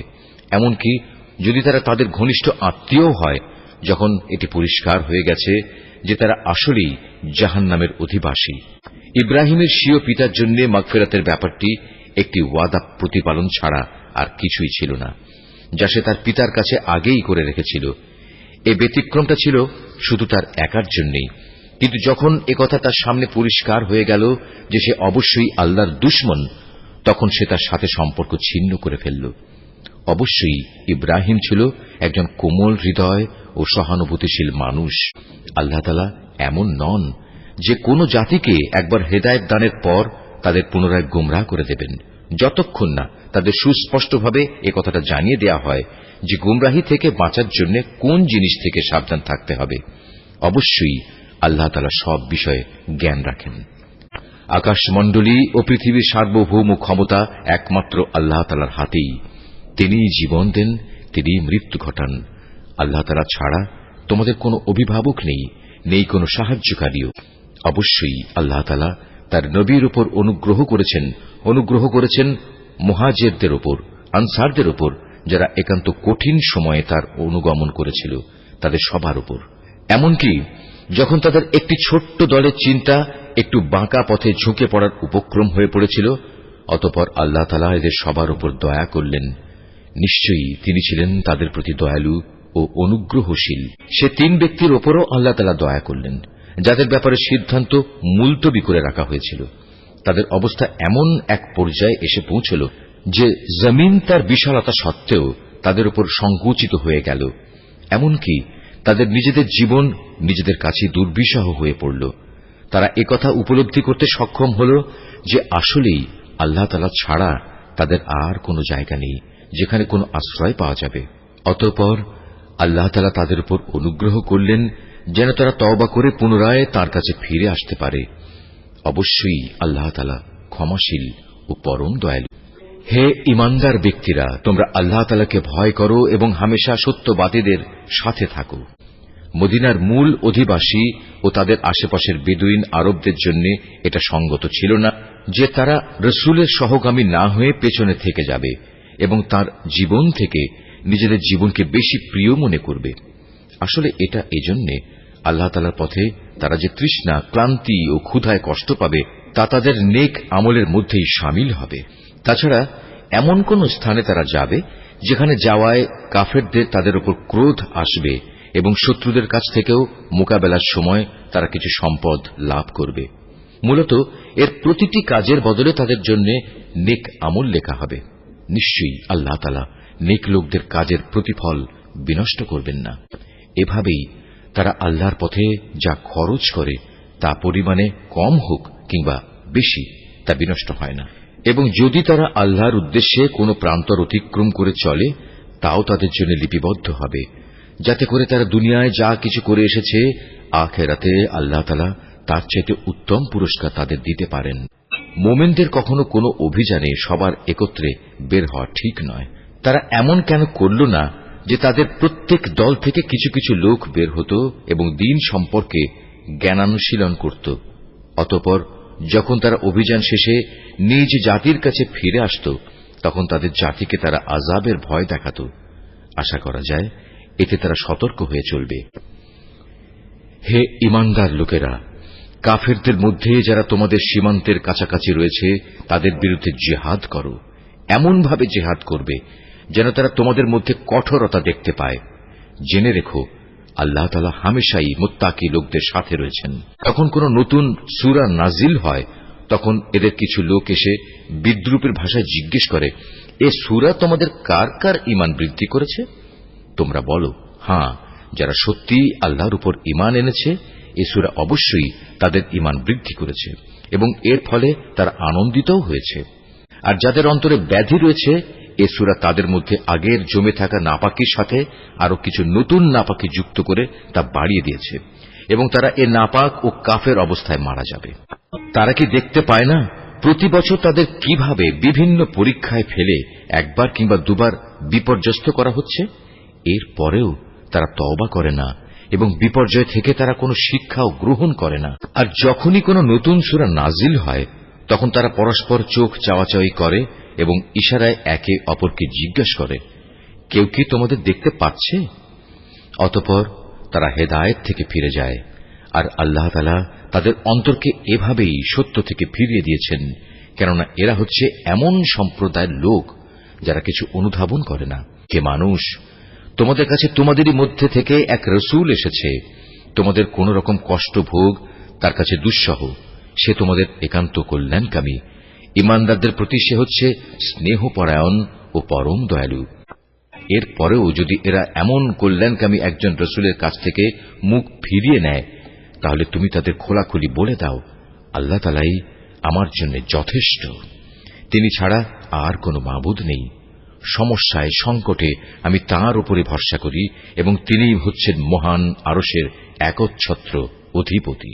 এমনকি যদি তারা তাদের ঘনিষ্ঠ আত্মীয় হয়, যখন এটি পরিষ্কার হয়ে গেছে যে তারা আসলেই জাহান্নামের অধিবাসী। ইব্রাহিমের স্বীয় পিতার জন্য মাগফিরাতের ব্যাপারটি একটি ওয়াদা প্রতিপালন ছাড়া আর কিছুই ছিল না, যা সে তার পিতার কাছে আগেই করে রেখেছিল। এ ব্যতিক্রমটা ছিল শুধু তার একার জন্যই, কিন্তু যখন একথা তার সামনে পরিষ্কার হয়ে গেল যে সে অবশ্যই আল্লাহর দুশমন, তখন সে তার সাথে সম্পর্ক ছিন্ন করে ফেলল। অবশ্যই ইব্রাহিম ছিল একজন কোমল হৃদয় ও সহানুভূতিশীল মানুষ। আল্লাহ তাআলা এমন নন যে কোন জাতিকে একবার হেদায়েত দানের পর তাদের পুনরায় গোমরাহ করে দেবেন, যতক্ষণ না তাদের সুস্পষ্টভাবে একথাটা জানিয়ে দেয়া হয় যে গোমরাহি থেকে বাঁচার জন্য কোন জিনিস থেকে সাবধান থাকতে হবে। অবশ্যই আল্লাহ তাআলা সব বিষয়ে জ্ঞান রাখেন। আকাশমণ্ডলী ও পৃথিবীর সার্বভৌম ক্ষমতা একমাত্র আল্লাহ তাআলার হাতেই। তিনিই জীবন দেন, তিনিই মৃত্যু ঘটান। আল্লাহ তাআলা ছাড়া তোমাদের কোনো অভিভাবক নেই, নেই কোনো সাহায্যকারীও। অবশ্যই আল্লাহ তাআলা তার নবীর উপর অনুগ্রহ করেছেন মুহাজিরদের উপর, আনসারদের উপর, যারা একান্ত কঠিন সময়ে তার অনুগমন করেছিল, তাদের সবার উপর। এমনকি যখন তাদের একটি ছোট্ট দলের চিন্তা একটু বাঁকা পথে ঝুঁকে পড়ার উপক্রম হয়ে পড়েছিল, অতঃপর আল্লাহ তাআলা এদের সবার উপর দয়া করলেন। নিশ্চয়ই তিনি ছিলেন তাদের প্রতি দয়ালু ও অনুগ্রহশীল। সে তিন ব্যক্তির ওপরও আল্লাহ তাআলা দয়া করলেন, যাদের ব্যাপারে সিদ্ধান্ত মুলতবি করে রাখা হয়েছিল। তাদের অবস্থা এমন এক পর্যায়ে এসে পৌঁছল যে জমিন তার বিশালতা সত্ত্বেও তাদের উপর সংকুচিত হয়ে গেল। এমনকি তাদের নিজেদের জীবন নিজেদের কাছে দুর্বিষহ হয়ে পড়ল। তারা একথা উপলব্ধি করতে সক্ষম হল যে আসলেই আল্লাহ তাআলা ছাড়া তাদের আর কোনো জায়গা নেই যেখানে কোনো আশ্রয় পাওয়া যাবে। অতঃপর আল্লাহ তাআলা তাদের উপর অনুগ্রহ করলেন যেন তারা তওবা করে পুনরায় তাঁর কাছে ফিরে আসতে পারে। অবশ্যই আল্লাহ তাআলা ক্ষমাশীল ও পরম দয়ালু। হে ঈমানদার ব্যক্তিরা, তোমরা আল্লাহ তাআলাকে ভয় করো এবং হামেশা সত্যবাদীদের সাথে থাকো। মদিনার মূল অধিবাসী ও তাদের আশেপাশের বেদুইন আরবদের জন্য এটা সঙ্গত ছিল না যে তারা রসুলের সহগামী না হয়ে পেছনে থেকে যাবে এবং তার জীবন থেকে নিজেদের জীবনকে বেশি প্রিয় মনে করবে। আসলে এটা এজন্যে আল্লাহ তাআলার পথে তারা যে তৃষ্ণা, ক্লান্তি ও ক্ষুধায় কষ্ট পাবে তা তাদের নেক আমলের মধ্যেই শামিল হবে। তাছাড়া এমন কোন স্থানে তারা যাবে যেখানে যাওয়ায় কাফেরদের তাদের উপর ক্রোধ আসবে এবং শত্রুদের কাছ থেকেও মোকাবেলার সময় তারা কিছু সম্পদ লাভ করবে। মূলত এর প্রতিটি কাজের বদলে তাদের জন্য নেক আমল লেখা হবে। নিশ্চয়ই আল্লাহ তাআলা নেক লোকদের কাজের প্রতিফল বিনষ্ট করবেন না। এভাবেই তারা আল্লাহর পথে যা খরচ করে তা পরিমাণে কম হোক কিংবা বেশি, তা বিনষ্ট হয় না। এবং যদি তারা আল্লাহর উদ্দেশ্যে কোনো প্রান্তর অতিক্রম করে চলে, তাও তাদের জন্য লিপিবদ্ধ হবে, যাতে করে তারা দুনিয়ায় যা কিছু করে এসেছে, আখিরাতে আল্লাহ তাআলা তার চাইতে উত্তম পুরস্কার তাদের দিতে পারেন। মোমেনদের কখনো কোনো অভিযানে সবার একত্রে বের হওয়া ঠিক নয়। তারা এমন কেন করল না যে তাদের প্রত্যেক দল থেকে কিছু কিছু লোক বের হতো এবং দ্বীন সম্পর্কে জ্ঞানানুশীলন করত। অতঃপর যখন তারা অভিযান শেষে নিজ জাতির কাছে ফিরে আসত, তখন তাদের জাতিকে তারা আযাবের ভয় দেখাত। আশা করা যায় এতে তারা সতর্ক হয়ে চলবে। হে ঈমানদার লোকেরা, কাফেরদের মধ্যে যারা তোমাদের সীমান্তের কাছাকাছি রয়েছে তাদের বিরুদ্ধে জিহাদ করো। এমনভাবে জিহাদ করবে যেন তারা তোমাদের মধ্যে কঠোরতা দেখতে পায়। জেনে রেখো, আল্লাহ তাআলা হামেশাই মুত্তাকি লোকদের সাথে রয়েছেন। যখন কোন নতুন সূরা নাজিল হয় তখন এদের কিছু লোক এসে বিদ্রূপের ভাষায় জিজ্ঞেস করে, এ সূরা তোমাদের কার কার ঈমান বৃদ্ধি করেছে? তোমরা বলো, হ্যাঁ, যারা সত্যি আল্লাহর উপর ঈমান এনেছে এ সূরা অবশ্যই তাদের ঈমান বৃদ্ধি করেছে এবং এর ফলে তারা আনন্দিতও হয়েছে। আর যাদের অন্তরে ব্যাধি রয়েছে এ সূরা তাদের মধ্যে আগের জমে থাকা নাপাকির সাথে আরো কিছু নতুন নাপাকি যুক্ত করে তা বাড়িয়ে দিয়েছে এবং তারা এ নাপাক ও কাফের অবস্থায় মারা যাবে। তারা কি দেখতে পায় না প্রতি বছর তাদের কিভাবে বিভিন্ন পরীক্ষায় ফেলে একবার কিংবা দুবার বিপর্যস্ত করা হচ্ছে? এর পরেও তারা তওবা করে না এবং বিপর্যয় থেকে তারা কোনো শিক্ষাও গ্রহণ করে না। আর যখনই কোনো নতুন সূরা নাজিল হয় তখন তারা পরস্পর চোখ চাওয়াচাওয়ি করে এবং ইশারায় একে অপরকে জিজ্ঞাসা করে, কেউ কি তোমাদের দেখতে পাচ্ছে? অতঃপর তারা হেদায়েত থেকে ফিরে যায়। আর আল্লাহ তাআলা তাদের অন্তরকে এভাবেই সত্য থেকে ফিরিয়ে দিয়েছেন, কেননা এরা হচ্ছে এমন সম্প্রদায়ের লোক যারা কিছু অনুধাবন করে না। হে মানুষ, তোমাদের কাছে তোমাদেরই মধ্যে থেকে এক রসূল এসেছে, তোমাদের কোন রকম কষ্ট ভোগ তার কাছে দুঃসহ, সে তোমাদের একান্ত কল্যাণকামী। ঈমানদারদের প্রতি সে হচ্ছে স্নেহপরায়ণ ও পরম দয়ালু। এর পরেও যদি এরা এমন কল্যাণকামী একজন রসূলের কাছ থেকে মুখ ফিরিয়ে নেয় তাহলে তুমি তাদের খোলাখুলি বলে দাও, আল্লাহ তাআলাই আমার জন্য যথেষ্ট, তিনি ছাড়া আর কোনো মাবুদ নেই। সমস্যায় সংকটে আমি তাঁর উপরে ভরসা করি এবং তিনিই হচ্ছেন মহান আরশের একচ্ছত্র অধিপতি।